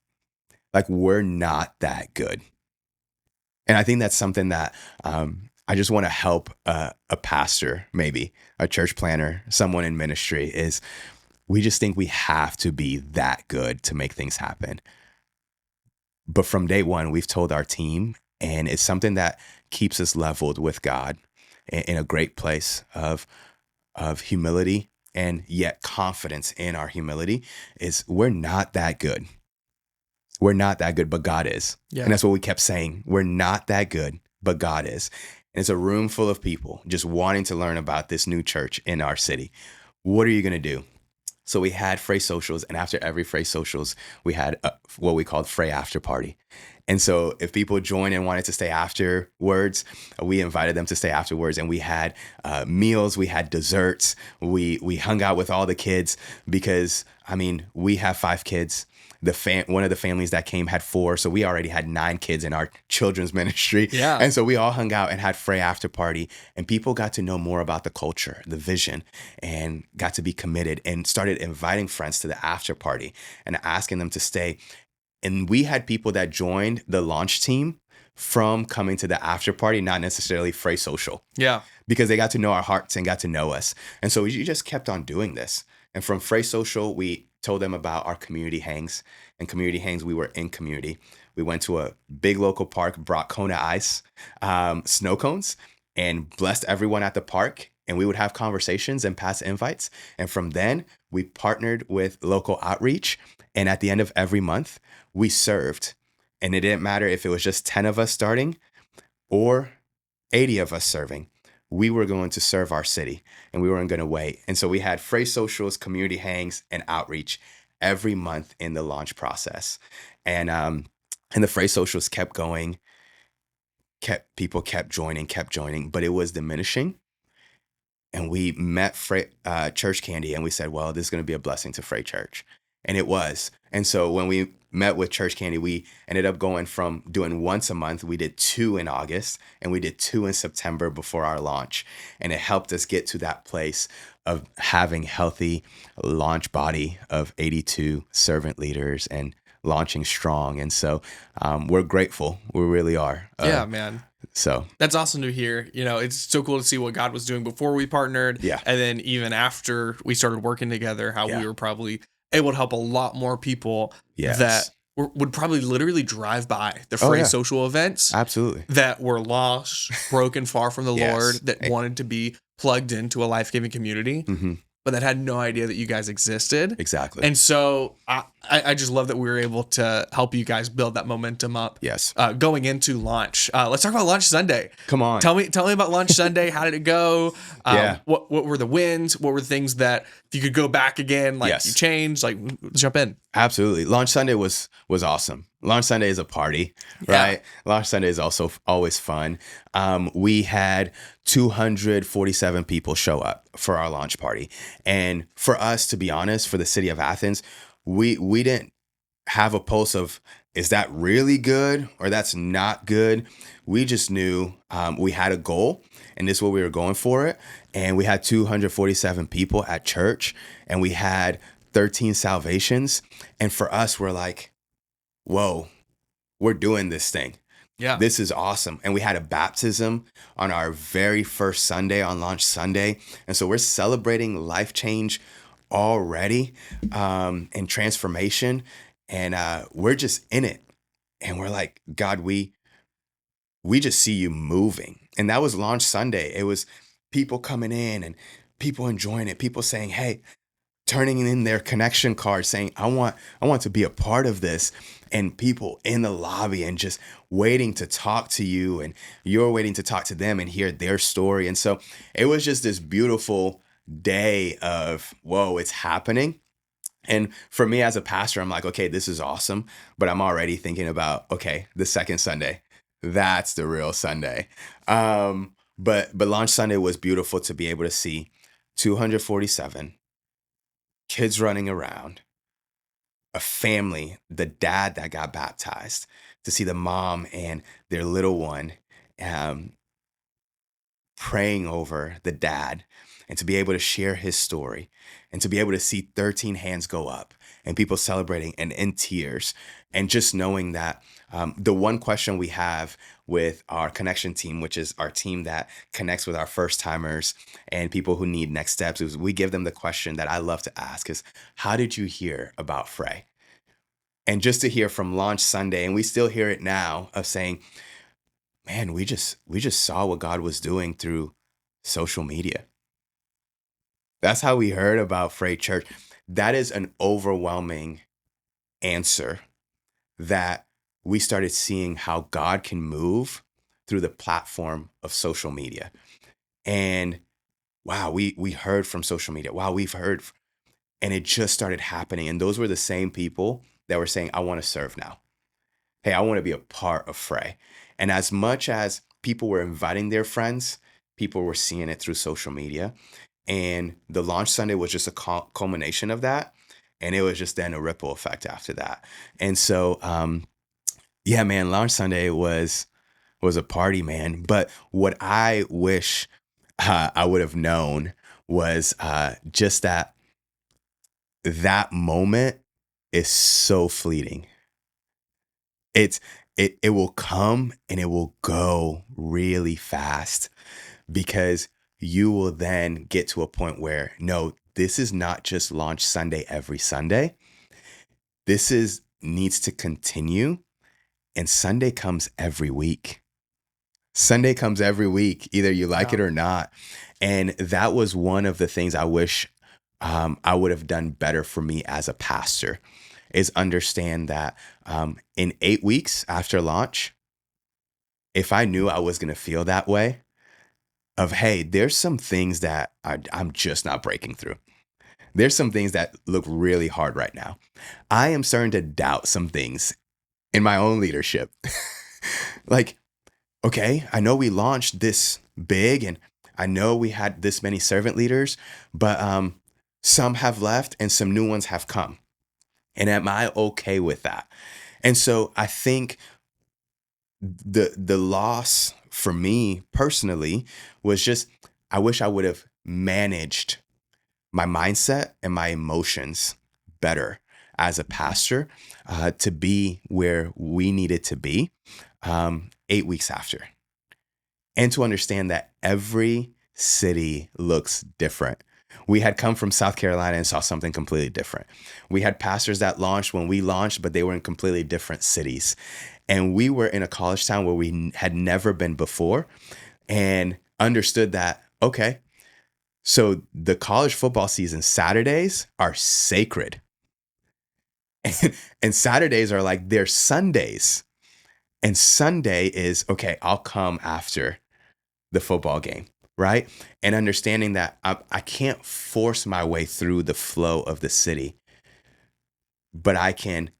Like, we're not that good. And I think that's something that I just want to help a pastor, maybe a church planner, someone in ministry, is we just think we have to be that good to make things happen. But from day one, we've told our team, and it's something that keeps us leveled with God in a great place of humility and yet confidence in our humility, is we're not that good. We're not that good, but God is. Yeah. And that's what we kept saying. We're not that good, but God is. And it's a room full of people just wanting to learn about this new church in our city. What are you going to do? So we had Frey socials, and after every Frey socials, we had what we called Frey after party. And so if people joined and wanted to stay afterwards, we invited them to stay afterwards, and we had meals, we had desserts, we hung out with all the kids, because I mean, we have 5 kids. One of the families that came had 4, so we already had 9 kids in our children's ministry. Yeah. And so we all hung out and had Frey after party, and people got to know more about the culture, the vision, and got to be committed and started inviting friends to the after party and asking them to stay. And we had people that joined the launch team from coming to the after party, not necessarily Frey social. Yeah. Because they got to know our hearts and got to know us. And so we just kept on doing this. And from Frey social, we told them about our community hangs. And community hangs, we were in community. We went to a big local park, brought Kona ice, snow cones, and blessed everyone at the park. And we would have conversations and pass invites. And from then, we partnered with local outreach. And at the end of every month, we served. And it didn't matter if it was just 10 of us starting or 80 of us serving. We were going to serve our city, and we weren't going to wait. And so we had Frey socials, community hangs, and outreach every month in the launch process. And the Frey socials kept going, people kept joining, but it was diminishing. And we met ChurchCandy, and we said, well, this is going to be a blessing to Frey Church. And it was. And so when we met with ChurchCandy, we ended up going from doing once a month. We did 2 in August, and we did 2 in September before our launch. And it helped us get to that place of having healthy launch body of 82 servant leaders and launching strong. And so we're grateful. We really are. Yeah, man. So that's awesome to hear. You know, it's so cool to see what God was doing before we partnered. Yeah. And then even after we started working together, how Yeah. we were probably able to help a lot more people Yes. that would probably literally drive by the Frey yeah. social events. Absolutely. That were lost, broken, far from the Yes. Lord, that wanted to be plugged into a life-giving community, Mm-hmm. but that had no idea that you guys existed. Exactly. And so I just love that we were able to help you guys build that momentum up. Yes. Going into launch. Let's talk about Launch Sunday. Come on. Tell me about Launch Sunday. How did it go? Yeah. What were the wins? What were the things that if you could go back again, like Yes. you changed? Like, let's jump in. Absolutely. Launch Sunday was awesome. Launch Sunday is a party, right? Yeah. Launch Sunday is also always fun. We had 247 people show up for our launch party. And for us, to be honest, for the city of Athens, we didn't have a pulse of, is that really good or that's not good? We just knew we had a goal, and this is what we were going for it. And we had 247 people at church, and we had 13 salvations. And for us, we're like, whoa, we're doing this thing. Yeah. This is awesome. And we had a baptism on our very first Sunday, on Launch Sunday. And so we're celebrating life change already, and transformation. And we're just in it. And we're like, God, we just see you moving. And that was Launch Sunday. It was people coming in and people enjoying it. People saying, hey, turning in their connection card saying, I want to be a part of this. And people in the lobby and just waiting to talk to you, and you're waiting to talk to them and hear their story. And so it was just this beautiful day of, whoa, it's happening. And for me as a pastor, I'm like, okay, this is awesome. But I'm already thinking about, okay, the second Sunday, That's the real Sunday. But launch Sunday was beautiful to be able to see 247 kids running around, a family, the dad that got baptized, to see the mom and their little one um, praying over the dad, and to be able to share his story, and to be able to see 13 hands go up and people celebrating and in tears, and just knowing that the one question we have with our connection team, which is our team that connects with our first timers and people who need next steps, is we give them the question that I love to ask is, how did you hear about Frey? And just to hear from launch Sunday, and we still hear it now, of saying, man, we just saw what God was doing through social media. That's how we heard about Frey Church. That is an overwhelming answer, that we started seeing how God can move through the platform of social media. And wow, we heard from social media. Wow, we've heard, and it just started happening. And those were the same people that were saying, I want to serve now. Hey, I want to be a part of Frey. And as much as people were inviting their friends, people were seeing it through social media. And the launch Sunday was just a culmination of that. And it was just then a ripple effect after that. And so, yeah, man, launch Sunday was a party, man. But what I wish I would have known was just that moment is so fleeting. It will come and it will go really fast, because you will then get to a point where, no, this is not just launch Sunday every Sunday. This needs to continue, and Sunday comes every week. Sunday comes every week, either you like it or not. And that was one of the things I wish I would have done better for me as a pastor, is understand that in 8 weeks after launch, if I knew I was going to feel that way, of, hey, there's some things that I'm just not breaking through. There's some things that look really hard right now. I am starting to doubt some things in my own leadership. Like, okay, I know we launched this big, and I know we had this many servant leaders, but some have left and some new ones have come. And am I okay with that? And so I think the loss for me personally was just, I wish I would have managed my mindset and my emotions better as a pastor, to be where we needed to be 8 weeks after. And to understand that every city looks different. We had come from South Carolina and saw something completely different. We had pastors that launched when we launched, but they were in completely different cities. And we were in a college town where we had never been before, and understood that, okay, so the college football season, Saturdays are sacred. And Saturdays are like their Sundays. And Sunday is, okay, I'll come after the football game, right? And understanding that I can't force my way through the flow of the city, but I can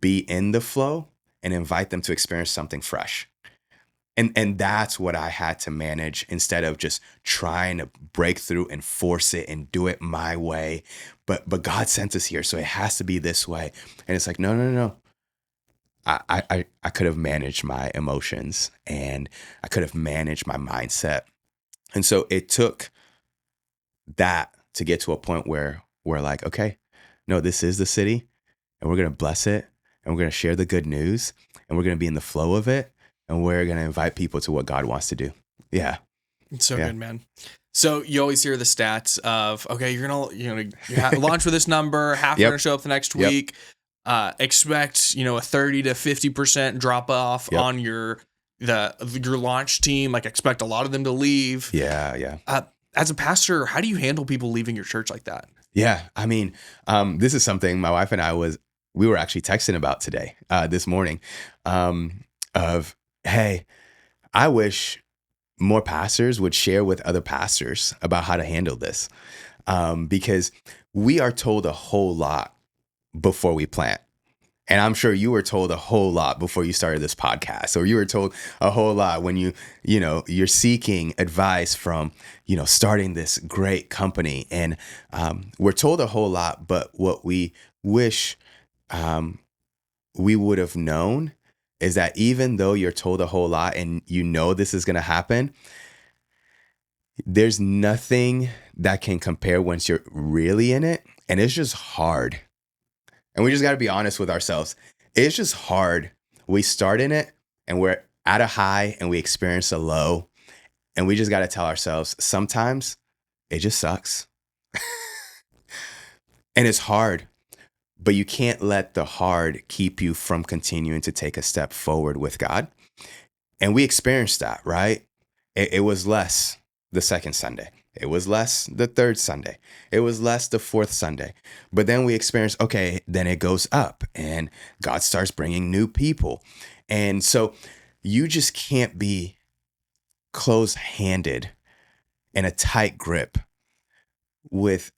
be in the flow and invite them to experience something fresh. And that's what I had to manage, instead of just trying to break through and force it and do it my way. But God sent us here, so it has to be this way. And it's like, no. I could have managed my emotions, and I could have managed my mindset. And so it took that to get to a point where we're like, okay, no, this is the city, and we're going to bless it, and we're going to share the good news, and we're going to be in the flow of it, and we're going to invite people to what God wants to do. Yeah. It's so good, man. So you always hear the stats of, okay, you're going to launch with this number, half are going to show up the next week. Expect, a 30 to 50% drop off on your launch team. Like, expect a lot of them to leave. Yeah. As a pastor, how do you handle people leaving your church like that? Yeah. I mean, this is something my wife and I we were actually texting about today, this morning, of, hey, I wish more pastors would share with other pastors about how to handle this. Because we are told a whole lot before we plant. And I'm sure you were told a whole lot before you started this podcast, or you were told a whole lot when you're seeking advice from, starting this great company. And we're told a whole lot, but what we wish we would have known is that even though you're told a whole lot and this is going to happen, there's nothing that can compare once you're really in it. And it's just hard. And we just got to be honest with ourselves. It's just hard. We start in it and we're at a high and we experience a low. And we just got to tell ourselves sometimes it just sucks. And it's hard. But you can't let the hard keep you from continuing to take a step forward with God. And we experienced that, right? It was less the second Sunday. It was less the third Sunday. It was less the fourth Sunday. But then we experienced, okay, then it goes up and God starts bringing new people. And so you just can't be close-handed and a tight grip with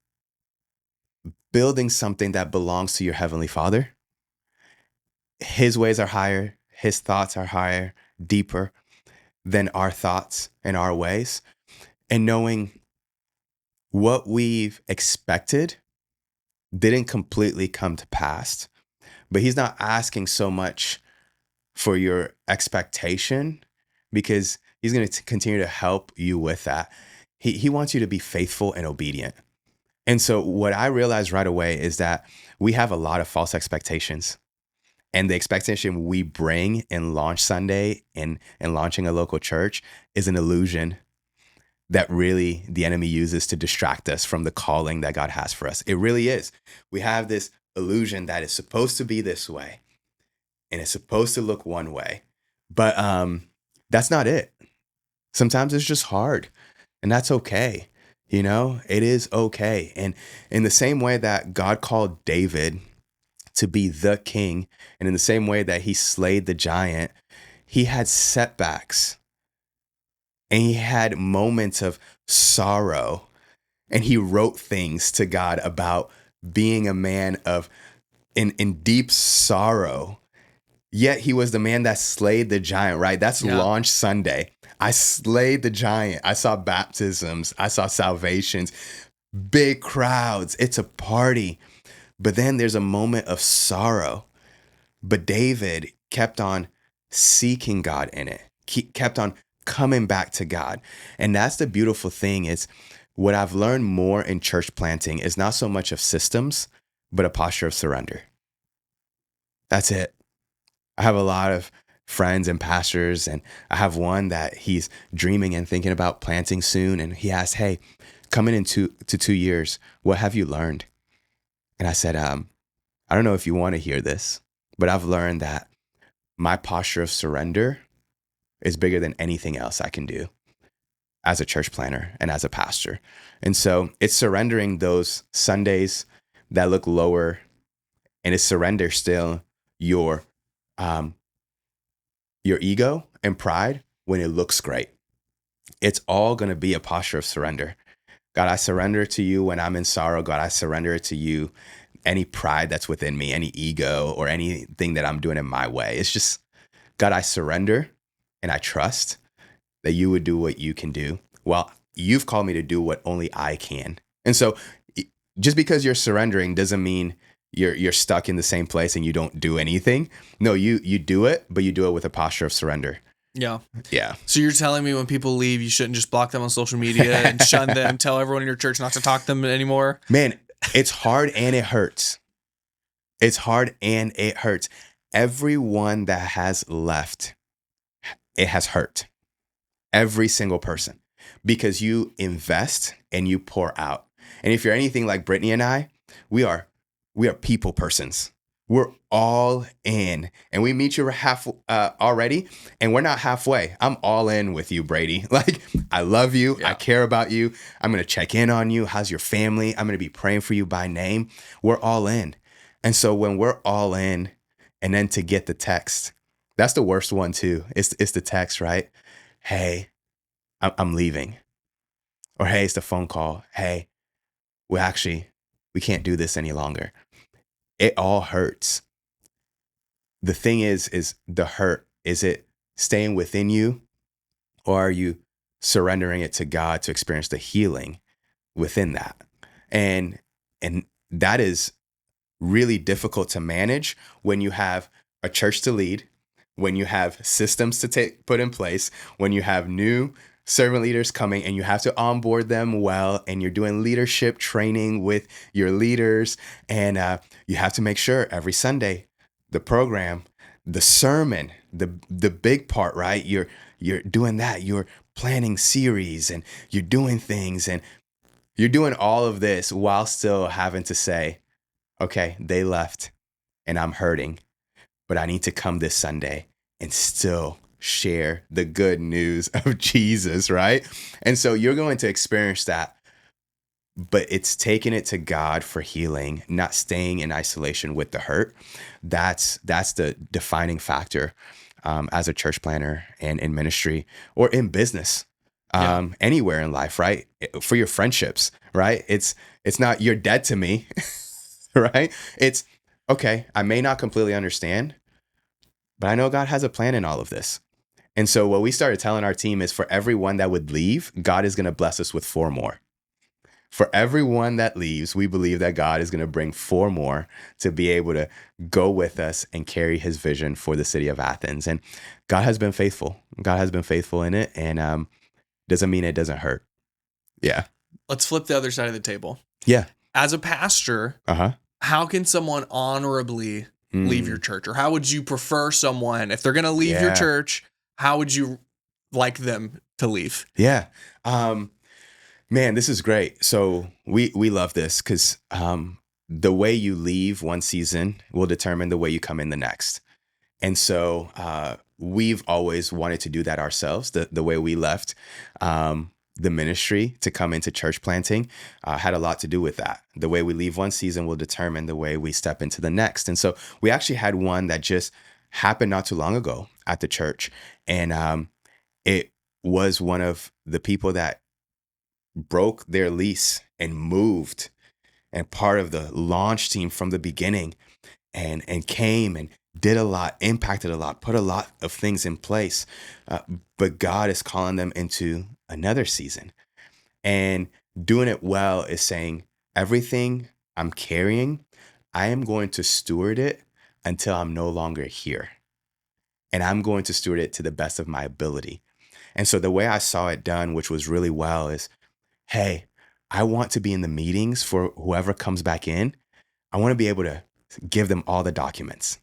building something that belongs to your Heavenly Father. His ways are higher. His thoughts are higher, deeper than our thoughts and our ways. And knowing what we've expected didn't completely come to pass, but he's not asking so much for your expectation because he's going to continue to help you with that. He wants you to be faithful and obedient. And so what I realized right away is that we have a lot of false expectations. And the expectation we bring in launch Sunday and launching a local church is an illusion that really the enemy uses to distract us from the calling that God has for us. It really is. We have this illusion that it's supposed to be this way and it's supposed to look one way, but that's not it. Sometimes it's just hard and that's okay. It is okay. And in the same way that God called David to be the king, and in the same way that he slayed the giant, he had setbacks. And he had moments of sorrow. And he wrote things to God about being a man of in deep sorrow. Yet he was the man that slayed the giant, right? That's launch Sunday. I slayed the giant. I saw baptisms. I saw salvations, big crowds. It's a party. But then there's a moment of sorrow. But David kept on seeking God in it. Kept on coming back to God. And that's the beautiful thing is what I've learned more in church planting is not so much of systems, but a posture of surrender. That's it. I have a lot of friends and pastors, and I have one that he's dreaming and thinking about planting soon. And he asked, hey, coming into 2 years, what have you learned? And I said, I don't know if you want to hear this, but I've learned that my posture of surrender is bigger than anything else I can do as a church planner and as a pastor. And so it's surrendering those Sundays that look lower, and it's surrender still your ego and pride when it looks great. It's all going to be a posture of surrender. God, I surrender to you when I'm in sorrow. God, I surrender it to you. Any pride that's within me, any ego or anything that I'm doing in my way. It's just, God, I surrender and I trust that you would do what you can do. Well, you've called me to do what only I can. And so just because you're surrendering doesn't mean you're stuck in the same place and you don't do anything. No, you do it, but you do it with a posture of surrender. Yeah. Yeah. So you're telling me when people leave, you shouldn't just block them on social media and shun them, tell everyone in your church not to talk to them anymore? Man, it's hard and it hurts. It's hard and it hurts. Everyone that has left, it has hurt. Every single person. Because you invest and you pour out. And if you're anything like Brittany and I, we are people persons. We're all in, and we meet you half already, and we're not halfway. I'm all in with you, Brady. Like, I love you. Yeah. I care about you. I'm going to check in on you. How's your family? I'm going to be praying for you by name. We're all in. And so when we're all in, and then to get the text, that's the worst one too. It's the text, right? Hey, I'm leaving. Or hey, it's the phone call. Hey, we can't do this any longer. It all hurts. the thing is the hurt, is it staying within you, or are you surrendering it to God to experience the healing within that? And and that is really difficult to manage when you have a church to lead, when you have systems to put in place, when you have new servant leaders coming and you have to onboard them well, and you're doing leadership training with your leaders, and you have to make sure every Sunday, the program, the sermon, the big part, right? You're doing that. You're planning series and you're doing things and you're doing all of this while still having to say, okay, they left and I'm hurting, but I need to come this Sunday and still share the good news of Jesus, right? And so you're going to experience that, but it's taking it to God for healing, not staying in isolation with the hurt. That's the defining factor as a church planner and in ministry or in business. Anywhere in life, right? For your friendships, right? It's not you're dead to me, right? It's okay, I may not completely understand, but I know God has a plan in all of this. And so what we started telling our team is, for every one that would leave, God is going to bless us with 4 more. For every one that leaves, we believe that God is going to bring 4 more to be able to go with us and carry his vision for the city of Athens. And God has been faithful. God has been faithful in it. And doesn't mean it doesn't hurt. Yeah. Let's flip the other side of the table. Yeah. As a pastor, how can someone honorably leave your church? Or how would you prefer someone, if they're going to leave your church, how would you like them to leave? Yeah. Man, this is great. So we love this because the way you leave one season will determine the way you come in the next. And so we've always wanted to do that ourselves. The way we left the ministry to come into church planting had a lot to do with that. The way we leave one season will determine the way we step into the next. And so we actually had one that just happened not too long ago at the church. And it was one of the people that broke their lease and moved, and part of the launch team from the beginning, and came and did a lot, impacted a lot, put a lot of things in place. But God is calling them into another season, and doing it well is saying, everything I'm carrying, I am going to steward it until I'm no longer here. And I'm going to steward it to the best of my ability. And so the way I saw it done, which was really well, is, hey, I want to be in the meetings for whoever comes back in. I want to be able to give them all the documents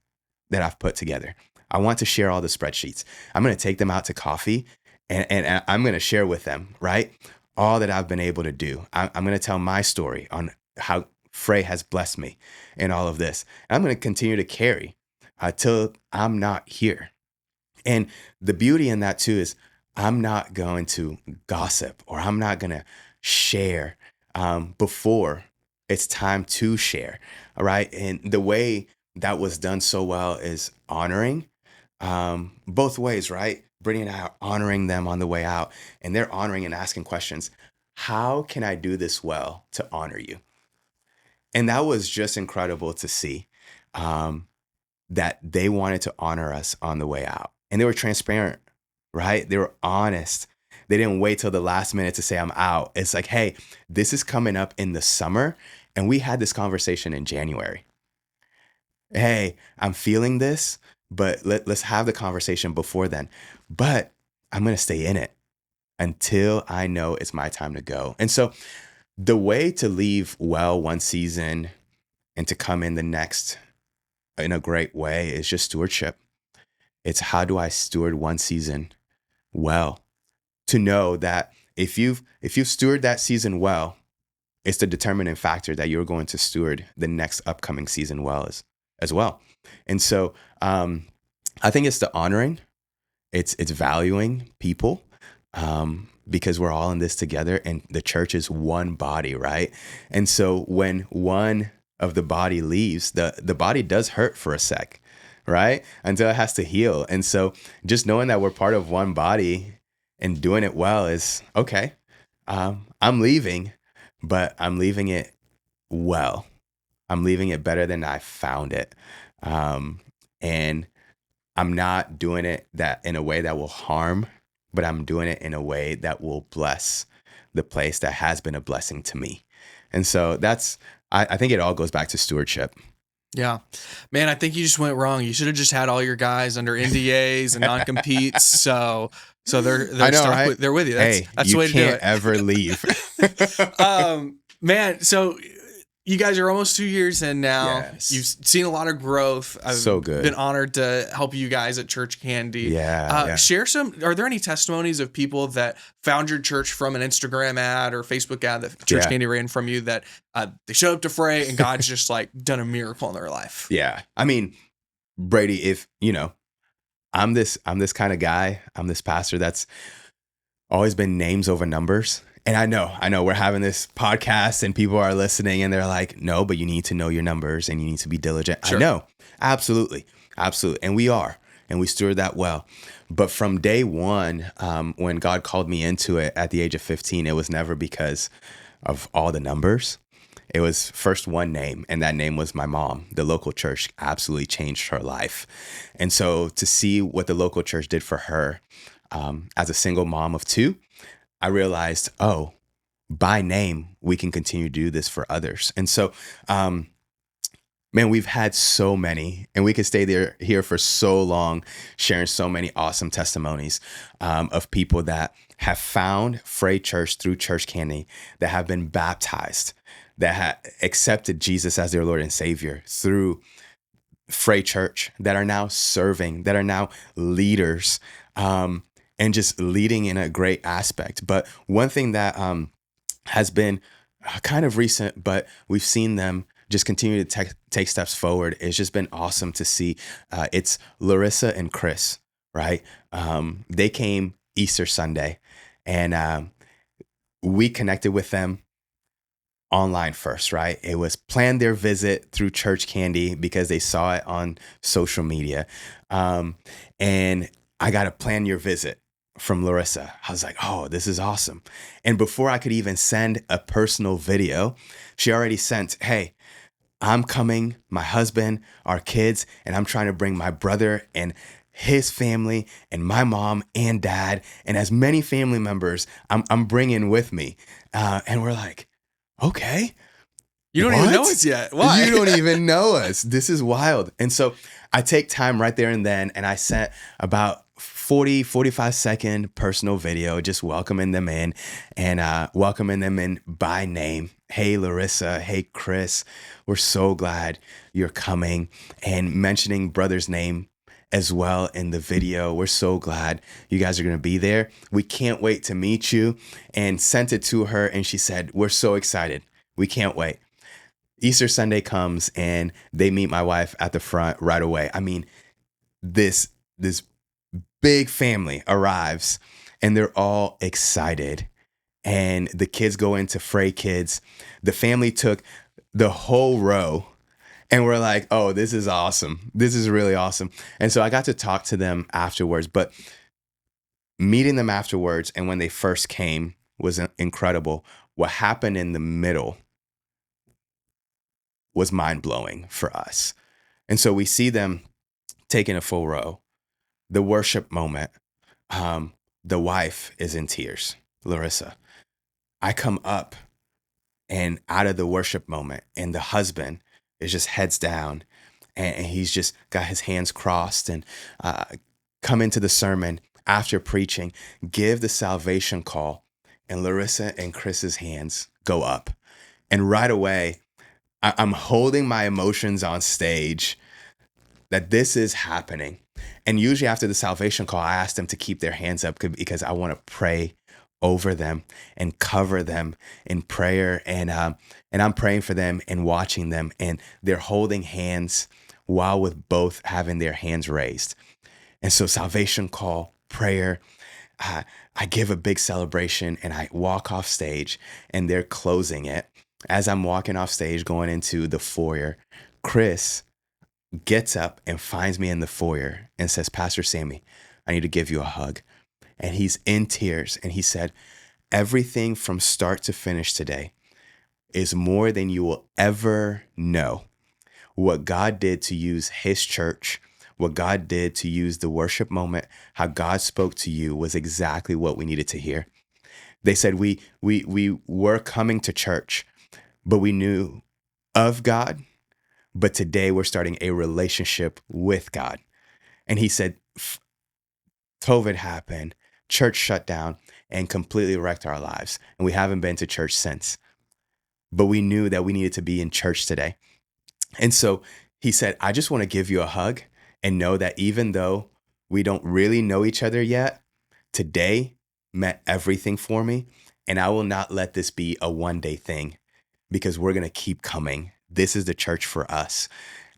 that I've put together. I want to share all the spreadsheets. I'm going to take them out to coffee and I'm going to share with them, right? All that I've been able to do. I'm going to tell my story on how Frey has blessed me in all of this. And I'm going to continue to carry till I'm not here. And the beauty in that too is, I'm not going to gossip, or I'm not going to share before it's time to share. All right. And the way that was done so well is honoring both ways, right? Brittany and I are honoring them on the way out, and they're honoring and asking questions. How can I do this well to honor you? And that was just incredible to see that they wanted to honor us on the way out. And they were transparent, right? They were honest. They didn't wait till the last minute to say, I'm out. It's like, hey, this is coming up in the summer. And we had this conversation in January. Hey, I'm feeling this, but let's have the conversation before then. But I'm going to stay in it until I know it's my time to go. And so the way to leave well one season and to come in the next in a great way is just stewardship. It's, how do I steward one season well? To know that if you've stewarded that season well, it's the determining factor that you're going to steward the next upcoming season well as well. And so I think it's the honoring, it's valuing people, because we're all in this together, and the church is one body, right? And so when one of the body leaves, the body does hurt for a sec, right? Until it has to heal. And so just knowing that we're part of one body and doing it well is, okay, I'm leaving, but I'm leaving it well. I'm leaving it better than I found it. And I'm not doing it that in a way that will harm, but I'm doing it in a way that will bless the place that has been a blessing to me. And so I think it all goes back to stewardship. Yeah, man, I think you just went wrong. You should have just had all your guys under NDAs and non-competes. So they're I know, stuck right? with, they're with you. Hey, That's you the way to do can't it. ever leave. Man, so you guys are almost 2 years in now. Yes. You've seen a lot of growth. I've So good. been honored to help you guys at ChurchCandy. Yeah. Share are there any testimonies of people that found your church from an Instagram ad or Facebook ad that ChurchCandy ran from you that they showed up to Frey and God's just like done a miracle in their life? Yeah. I mean, Brady, if I'm this kind of guy, I'm this pastor that's always been names over numbers. And I know we're having this podcast and people are listening and they're like, no, but you need to know your numbers and you need to be diligent. Sure. I know. Absolutely. And we are, and we steward that well. But from day one, when God called me into it at the age of 15, it was never because of all the numbers. It was first one name, and that name was my mom. The local church absolutely changed her life. And so to see what the local church did for her as a single mom of two, I realized, by name, we can continue to do this for others. And so, man, we've had so many, and we could stay here for so long, sharing so many awesome testimonies of people that have found Frey Church through ChurchCandy, that have been baptized, that have accepted Jesus as their Lord and Savior through Frey Church, that are now serving, that are now leaders, and just leading in a great aspect. But one thing that has been kind of recent, but we've seen them just continue to take steps forward. It's just been awesome to see. It's Larissa and Chris, right? They came Easter Sunday, and we connected with them online first, right? It was planned their visit through ChurchCandy because they saw it on social media. And I got to plan your visit from Larissa. I was like, oh, this is awesome. And before I could even send a personal video, she already sent, hey, I'm coming, my husband, our kids, and I'm trying to bring my brother and his family and my mom and dad and as many family members I'm bringing with me. And we're like, okay. You don't even know us yet. Why? You don't even know us. This is wild. And so I take time right there and then, and I sent about 45 second personal video, just welcoming them in and welcoming them in by name. Hey, Larissa. Hey, Chris. We're so glad you're coming, and mentioning brother's name as well in the video. We're so glad you guys are going to be there. We can't wait to meet you, and sent it to her. And she said, we're so excited. We can't wait. Easter Sunday comes and they meet my wife at the front right away. I mean, this big family arrives and they're all excited. And the kids go into Frey Kids. The family took the whole row. And we're like, oh, this is awesome. This is really awesome. And so I got to talk to them afterwards. But meeting them afterwards and when they first came was incredible. What happened in the middle was mind-blowing for us. And so we see them taking a full row. The worship moment, the wife is in tears, Larissa. I come up and out of the worship moment, and the husband is just heads down, and he's just got his hands crossed, and come into the sermon after preaching, give the salvation call, and Larissa and Chris's hands go up. And right away, I'm holding my emotions on stage that this is happening. And usually after the salvation call, I ask them to keep their hands up because I want to pray over them and cover them in prayer. And I'm praying for them and watching them, and they're holding hands while with both having their hands raised. And so salvation call, prayer, I give a big celebration and I walk off stage and they're closing it. As I'm walking off stage, going into the foyer, Chris gets up and finds me in the foyer and says, Pastor Sammy, I need to give you a hug. And he's in tears. And he said, everything from start to finish today is more than you will ever know. What God did to use his church, what God did to use the worship moment, how God spoke to you was exactly what we needed to hear. They said we were coming to church, but we knew of God, but today we're starting a relationship with God. And he said, COVID happened, church shut down and completely wrecked our lives. And we haven't been to church since. But we knew that we needed to be in church today. And so he said, I just want to give you a hug and know that even though we don't really know each other yet, today meant everything for me. And I will not let this be a one-day thing because we're going to keep coming. This is the church for us.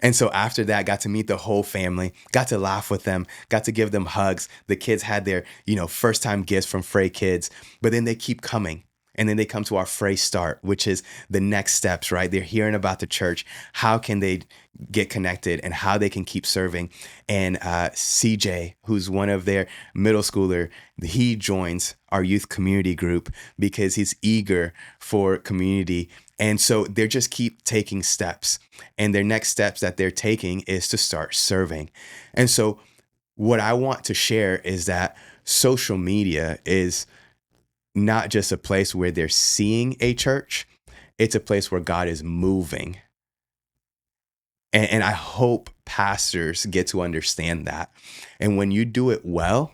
And so after that, I got to meet the whole family, got to laugh with them, got to give them hugs. The kids had their, first time gifts from Frey Kids, but then they keep coming. And then they come to our Frey Start, which is the next steps, right? They're hearing about the church. How can they get connected and how they can keep serving? And CJ, who's one of their middle schooler, he joins our youth community group because he's eager for community. And so they just keep taking steps. And their next steps that they're taking is to start serving. And so what I want to share is that social media is not just a place where they're seeing a church, it's a place where God is moving. And I hope pastors get to understand that. And when you do it well,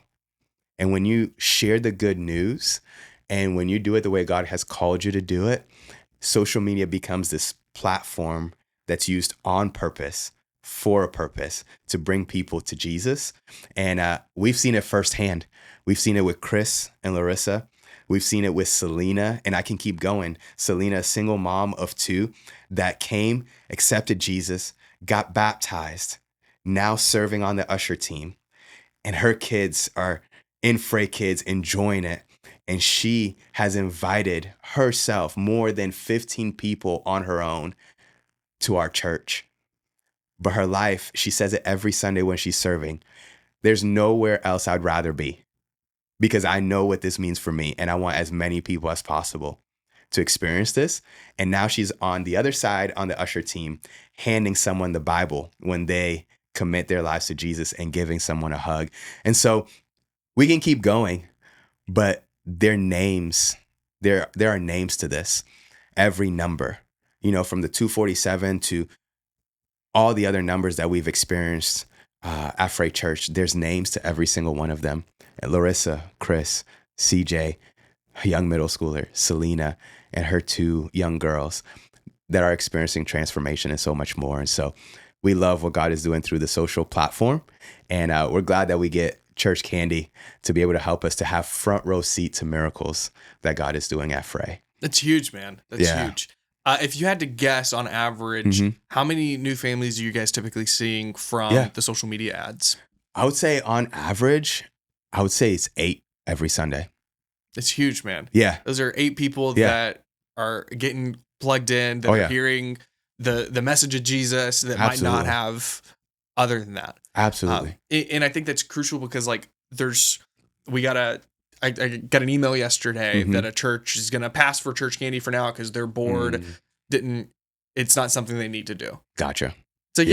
and when you share the good news, and when you do it the way God has called you to do it, social media becomes this platform that's used on purpose, for a purpose, to bring people to Jesus. And we've seen it firsthand. We've seen it with Chris and Larissa. We've seen it with Selena, and I can keep going. Selena, a single mom of 2 that came, accepted Jesus, got baptized, now serving on the usher team. And her kids are in Frey Kids enjoying it. And she has invited herself more than 15 people on her own to our church. But her life, she says it every Sunday when she's serving, there's nowhere else I'd rather be. Because I know what this means for me, and I want as many people as possible to experience this. And now she's on the other side on the usher team, handing someone the Bible when they commit their lives to Jesus and giving someone a hug. And so we can keep going, but there are names to this. Every number, from the 247 to all the other numbers that we've experienced at Frey Church, there's names to every single one of them. Larissa, Chris, CJ, a young middle schooler, Selena, and her 2 young girls that are experiencing transformation and so much more. And so we love what God is doing through the social platform. And we're glad that we get ChurchCandy to be able to help us to have front row seat to miracles that God is doing at Frey. That's huge, man. That's huge. If you had to guess on average, how many new families are you guys typically seeing from the social media ads? I would say on average, it's 8 every Sunday. It's huge, man. Yeah. Those are 8 people that are getting plugged in, that are hearing the message of Jesus that might not have other than that. Absolutely. And I think that's crucial because I got an email yesterday that a church is going to pass for ChurchCandy for now because their board it's not something they need to do. Gotcha. So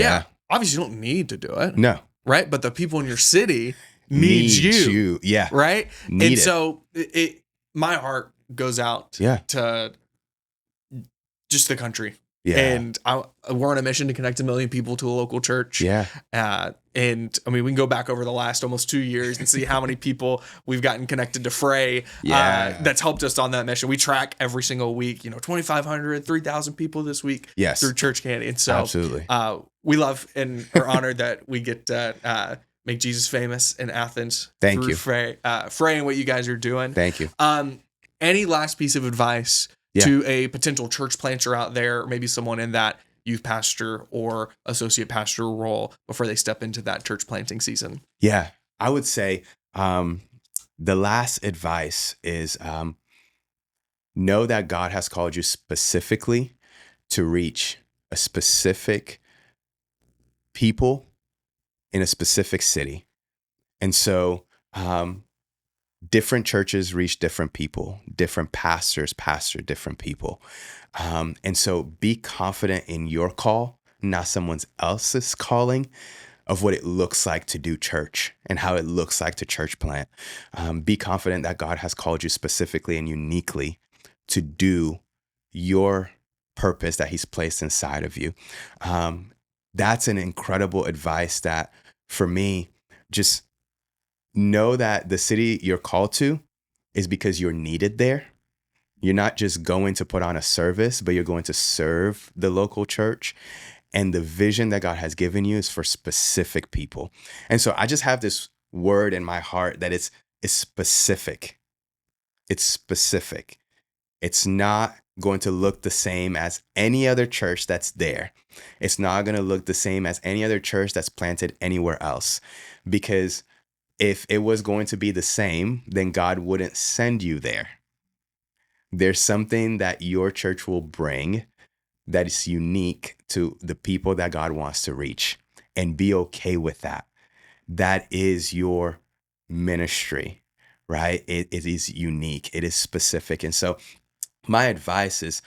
obviously you don't need to do it. No. Right? But the people in your city need you. Yeah. Right? So my heart goes out to just the country. Yeah. And we're on a mission to connect 1 million people to a local church. Yeah. And I mean, we can go back over the last almost 2 years and see how many people we've gotten connected to Frey. That's helped us on that mission. We track every single week, 2,500, 3,000 people this week through ChurchCandy. And so absolutely. We love and are honored that we get to make Jesus famous in Athens. Thank you. Frey and what you guys are doing. Thank you. Any last piece of advice to a potential church planter out there, or maybe someone in that youth pastor or associate pastor role before they step into that church planting season? Yeah, I would say the last advice is know that God has called you specifically to reach a specific people in a specific city. And so different churches reach different people, different pastors pastor different people. And so be confident in your call, not someone else's calling. of what it looks like to do church and how it looks like to church plant. Be confident that God has called you specifically and uniquely to do your purpose that he's placed inside of you. That's an incredible advice that for me, just know that the city you're called to is because you're needed there. You're not just going to put on a service, but you're going to serve the local church. And the vision that God has given you is for specific people. And so I just have this word in my heart that it's specific. It's specific. It's not going to look the same as any other church that's there. It's not going to look the same as any other church that's planted anywhere else. Because if it was going to be the same, then God wouldn't send you there. There's something that your church will bring that is unique to the people that God wants to reach, and be okay with that. That is your ministry, right? It is unique. It is specific. And so my advice is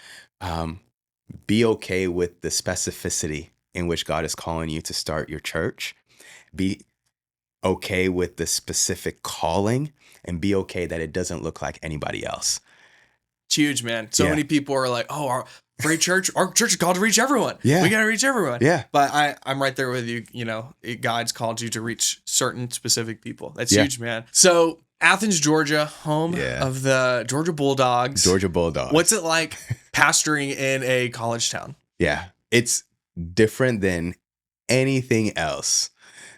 be okay with the specificity in which God is calling you to start your church. Be okay with the specific calling, and be okay that it doesn't look like anybody else. It's huge, man. So many people are like, oh, our church is called to reach everyone. Yeah. We got to reach everyone. Yeah. But I'm right there with you. You know, God's called you to reach certain specific people. That's huge, man. So Athens, Georgia, home of the Georgia Bulldogs. Georgia Bulldogs. What's it like pastoring in a college town? Yeah. It's different than anything else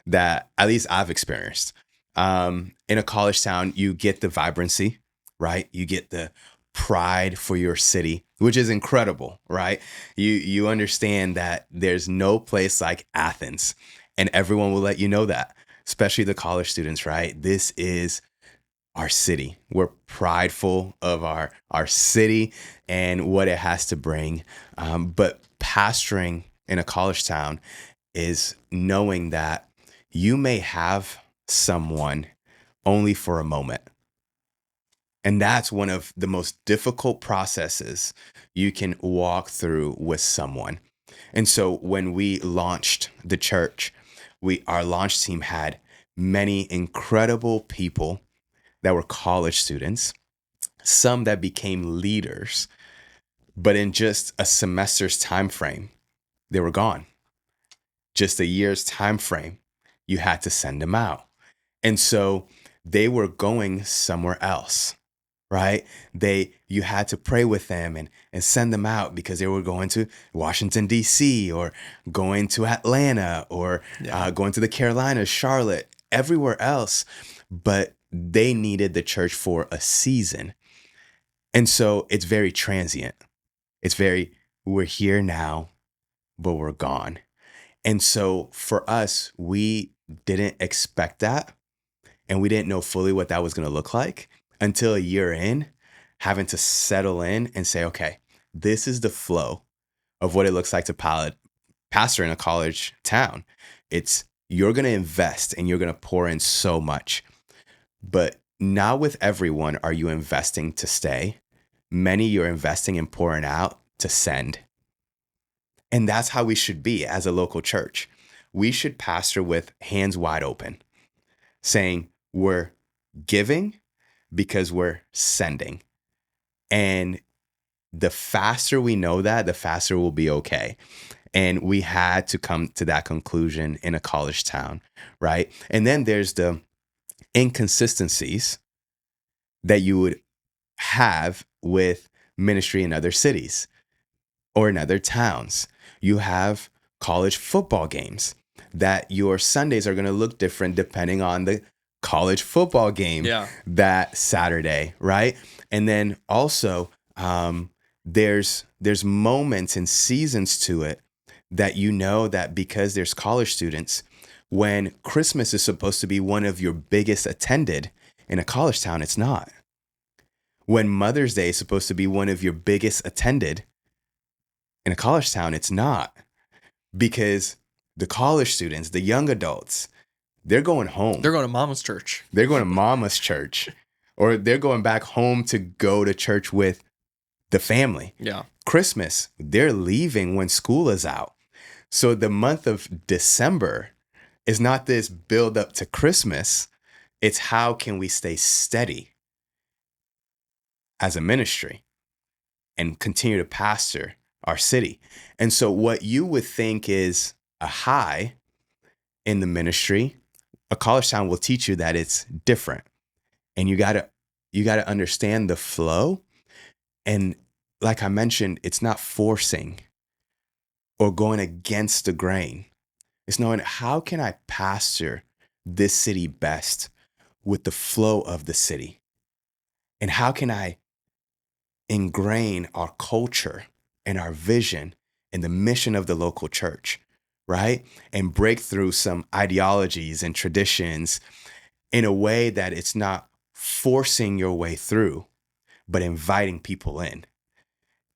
that at least I've experienced. In a college town, you get the vibrancy, right? You get the pride for your city, which is incredible, right? You understand that there's no place like Athens, and everyone will let you know that, especially the college students, right? This is our city. We're prideful of our city and what it has to bring. But pastoring in a college town is knowing that you may have someone only for a moment. And that's one of the most difficult processes you can walk through with someone. And so when we launched the church, our launch team had many incredible people that were college students, some that became leaders, but in just a semester's time frame, they were gone. Just a year's time frame, you had to send them out. And so they were going somewhere else. Right? You had to pray with them and send them out because they were going to Washington, D.C. or going to Atlanta or going to the Carolinas, Charlotte, everywhere else. But they needed the church for a season. And so it's very transient. We're here now, but we're gone. And so for us, we didn't expect that. And we didn't know fully what that was going to look like until a year in, having to settle in and say, okay, this is the flow of what it looks like to pastor in a college town. You're going to invest and you're going to pour in so much, but not with everyone are you investing to stay. Many you're investing and pouring out to send. And that's how we should be as a local church. We should pastor with hands wide open, saying we're giving because we're sending. And the faster we know that, the faster we'll be okay. And we had to come to that conclusion in a college town, right? And then there's the inconsistencies that you would have with ministry in other cities or in other towns. You have college football games that your Sundays are going to look different depending on the college football game that Saturday, right? And then also there's moments and seasons to it that you know that because there's college students, when Christmas is supposed to be one of your biggest attended in a college town, it's not. When Mother's Day is supposed to be one of your biggest attended in a college town, it's not. Because the college students, the young adults, they're going home. They're going to mama's church. They're going to mama's church. Or they're going back home to go to church with the family. Yeah. Christmas, they're leaving when school is out. So the month of December, It's not this build up to Christmas. It's how can we stay steady as a ministry and continue to pastor our city. And so what you would think is a high in the ministry, a college town will teach you that it's different. And you got to understand the flow. And like I mentioned, it's not forcing or going against the grain. It's knowing, how can I pastor this city best with the flow of the city? And how can I ingrain our culture and our vision and the mission of the local church, right? And break through some ideologies and traditions in a way that it's not forcing your way through, but inviting people in.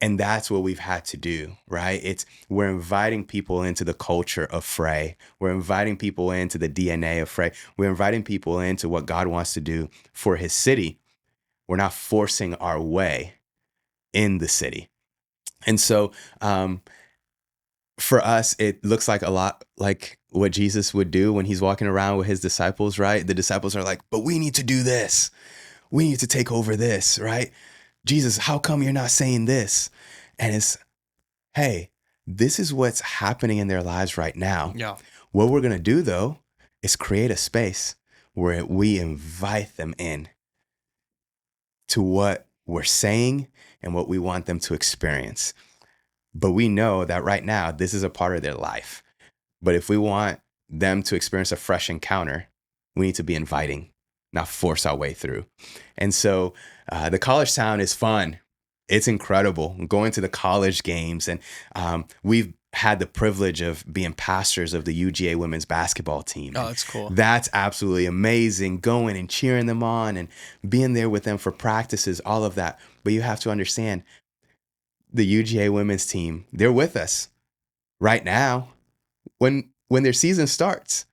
And that's what we've had to do, right? We're inviting people into the culture of Frey. We're inviting people into the DNA of Frey. We're inviting people into what God wants to do for his city. We're not forcing our way in the city. And so for us, it looks like a lot like what Jesus would do when he's walking around with his disciples, right? The disciples are like, but we need to do this. We need to take over this, right? Jesus, how come you're not saying this? And it's, hey, this is what's happening in their lives right now. Yeah. What we're going to do, though, is create a space where we invite them in to what we're saying and what we want them to experience. But we know that right now, this is a part of their life. But if we want them to experience a fresh encounter, we need to be inviting, not force our way through. And so the college town is fun. It's incredible. Going to the college games. And we've had the privilege of being pastors of the UGA women's basketball team. Oh, that's cool. That's absolutely amazing. Going and cheering them on and being there with them for practices, all of that. But you have to understand, the UGA women's team, they're with us right now when their season starts.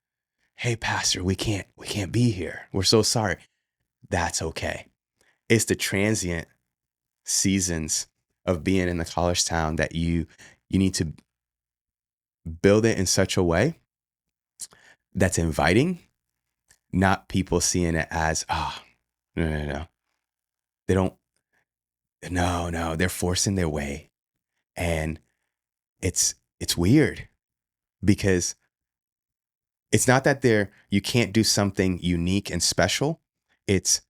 Hey, pastor, we can't be here. We're so sorry. That's okay. It's the transient seasons of being in the college town that you need to build it in such a way that's inviting, not people seeing it as, no. They don't, no, they're forcing their way. And it's weird because it's not that you can't do something unique and special. It's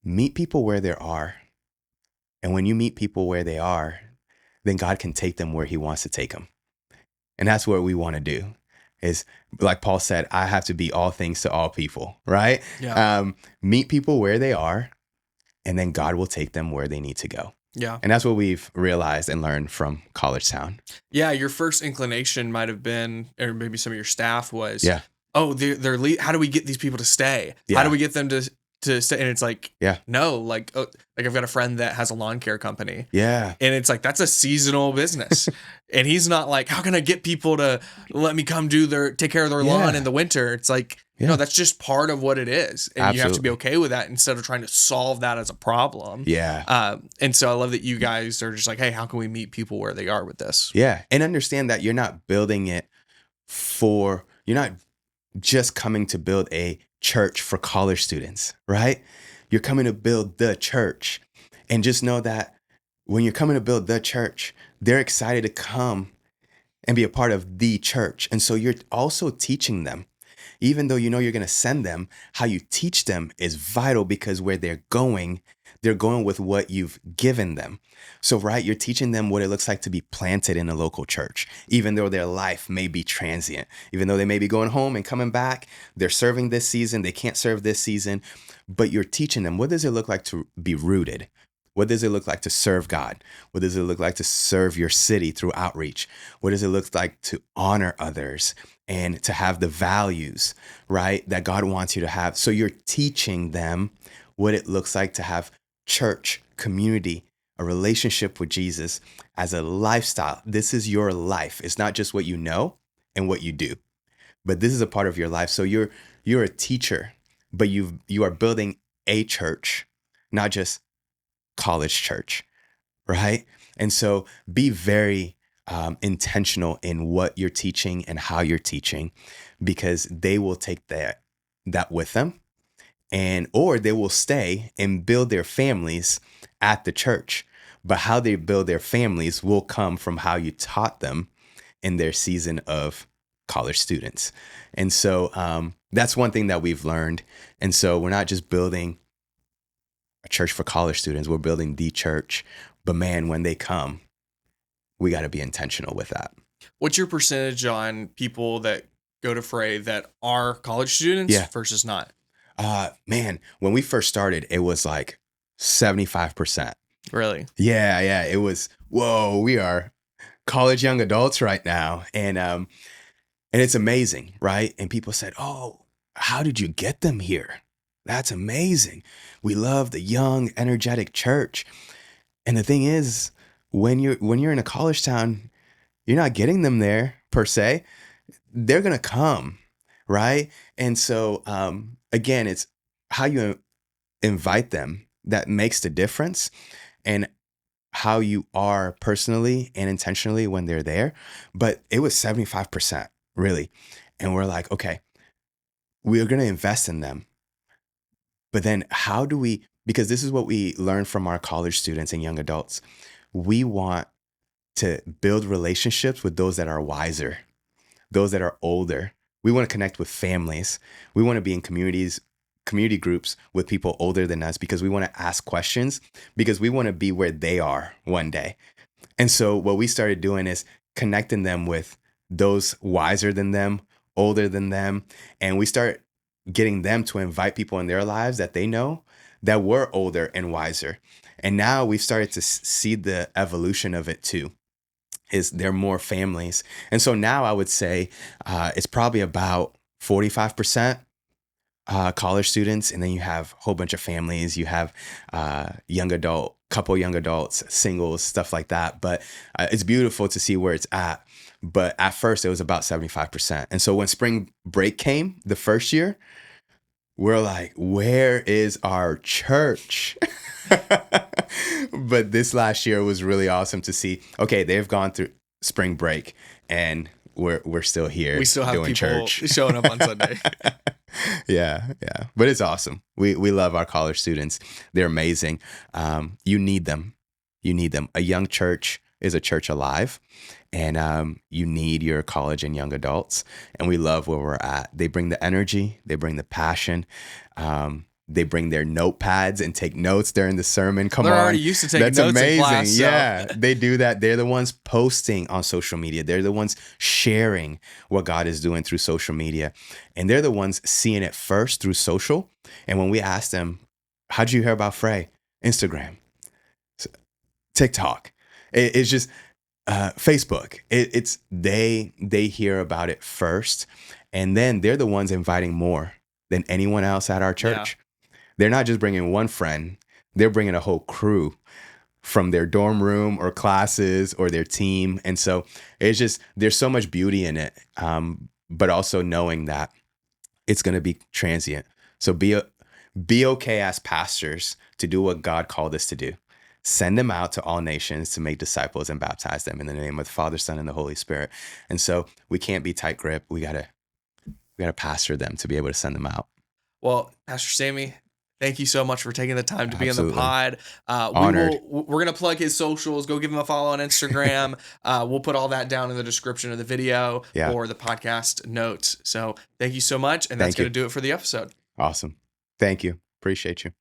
meet people where they are. And when you meet people where they are, then God can take them where he wants to take them. And that's what we want to do. Is like Paul said, I have to be all things to all people, right? Yeah. Meet people where they are, and then God will take them where they need to go. Yeah. And that's what we've realized and learned from College Town. Yeah. Your first inclination might have been, or maybe some of your staff was, yeah. Oh, how do we get these people to stay? Yeah. How do we get them to stay? And it's like, yeah, no, like I've got a friend that has a lawn care company. Yeah. And it's like, that's a seasonal business. And he's not like, how can I get people to let me come take care of their lawn in the winter? It's like, no, that's just part of what it is. And you have to be okay with that instead of trying to solve that as a problem. Yeah. And so I love that you guys are just like, hey, how can we meet people where they are with this? Yeah. And understand that you're not building it you're not just coming to build a church for college students, right? You're coming to build the church. And just know that when you're coming to build the church, they're excited to come and be a part of the church. And so you're also teaching them, even though you know you're going to send them, how you teach them is vital because where they're going with what you've given them. So, right, you're teaching them what it looks like to be planted in a local church, even though their life may be transient, even though they may be going home and coming back, they're serving this season, they can't serve this season, but you're teaching them, what does it look like to be rooted? What does it look like to serve God? What does it look like to serve your city through outreach? What does it look like to honor others and to have the values, right, that God wants you to have? So you're teaching them what it looks like to have church, community, a relationship with Jesus as a lifestyle. This is your life. It's not just what you know and what you do, but this is a part of your life. So you're a teacher, but you are building a church, not just college church, right? And so be very intentional in what you're teaching and how you're teaching, because they will take that with them, or they will stay and build their families at the church. But how they build their families will come from how you taught them in their season of college students. And so that's one thing that we've learned. And so we're not just building a church for college students, we're building the church. But man, when they come, we got to be intentional with that. What's your percentage on people that go to Frey that are college students versus not? Man, when we first started, it was like 75%. Really? Yeah. It was, whoa, we are college young adults right now. And it's amazing, right? And people said, oh, how did you get them here? That's amazing. We love the young, energetic church. And the thing is, when you're in a college town, you're not getting them there per se. They're going to come, right? And so, again, it's how you invite them that makes the difference, and how you are personally and intentionally when they're there. But it was 75%, really. And we're like, okay, we're going to invest in them. But then how do we, because this is what we learn from our college students and young adults, we want to build relationships with those that are wiser, those that are older. We want to connect with families. We want to be in community groups with people older than us, because we want to ask questions, because we want to be where they are one day. And so what we started doing is connecting them with those wiser than them, older than them. And we start getting them to invite people in their lives that they know that were older and wiser. And now we've started to see the evolution of it too, is there more families. And so now I would say it's probably about 45% college students, and then you have a whole bunch of families. You have couple young adults, singles, stuff like that. But it's beautiful to see where it's at. But at first, it was about 75%. And so when spring break came the first year, we're like, where is our church? But this last year was really awesome to see. Okay, they've gone through spring break, and we're still here. We still have doing people church, showing up on Sunday. Yeah. But it's awesome. We love our college students. They're amazing. You need them. A young church is a church alive, and you need your college and young adults. And we love where we're at. They bring the energy. They bring the passion. They bring their notepads and take notes during the sermon. They're already used to taking notes in class. So. Yeah, they do that. They're the ones posting on social media. They're the ones sharing what God is doing through social media. And they're the ones seeing it first through social. And when we ask them, how'd you hear about Frey? Instagram, TikTok. It's just Facebook. They hear about it first. And then they're the ones inviting more than anyone else at our church. Yeah. They're not just bringing one friend, they're bringing a whole crew from their dorm room or classes or their team. And so it's just, there's so much beauty in it, but also knowing that it's going to be transient. So be okay as pastors to do what God called us to do. Send them out to all nations to make disciples and baptize them in the name of the Father, Son, and the Holy Spirit. And so we can't be tight grip. We gotta pastor them to be able to send them out. Well, Pastor Sammy, thank you so much for taking the time to be Absolutely. in the pod. Honored. We're going to plug his socials. Go give him a follow on Instagram. We'll put all that down in the description of the video or the podcast notes. So thank you so much. And that's going to do it for the episode. Awesome. Thank you. Appreciate you.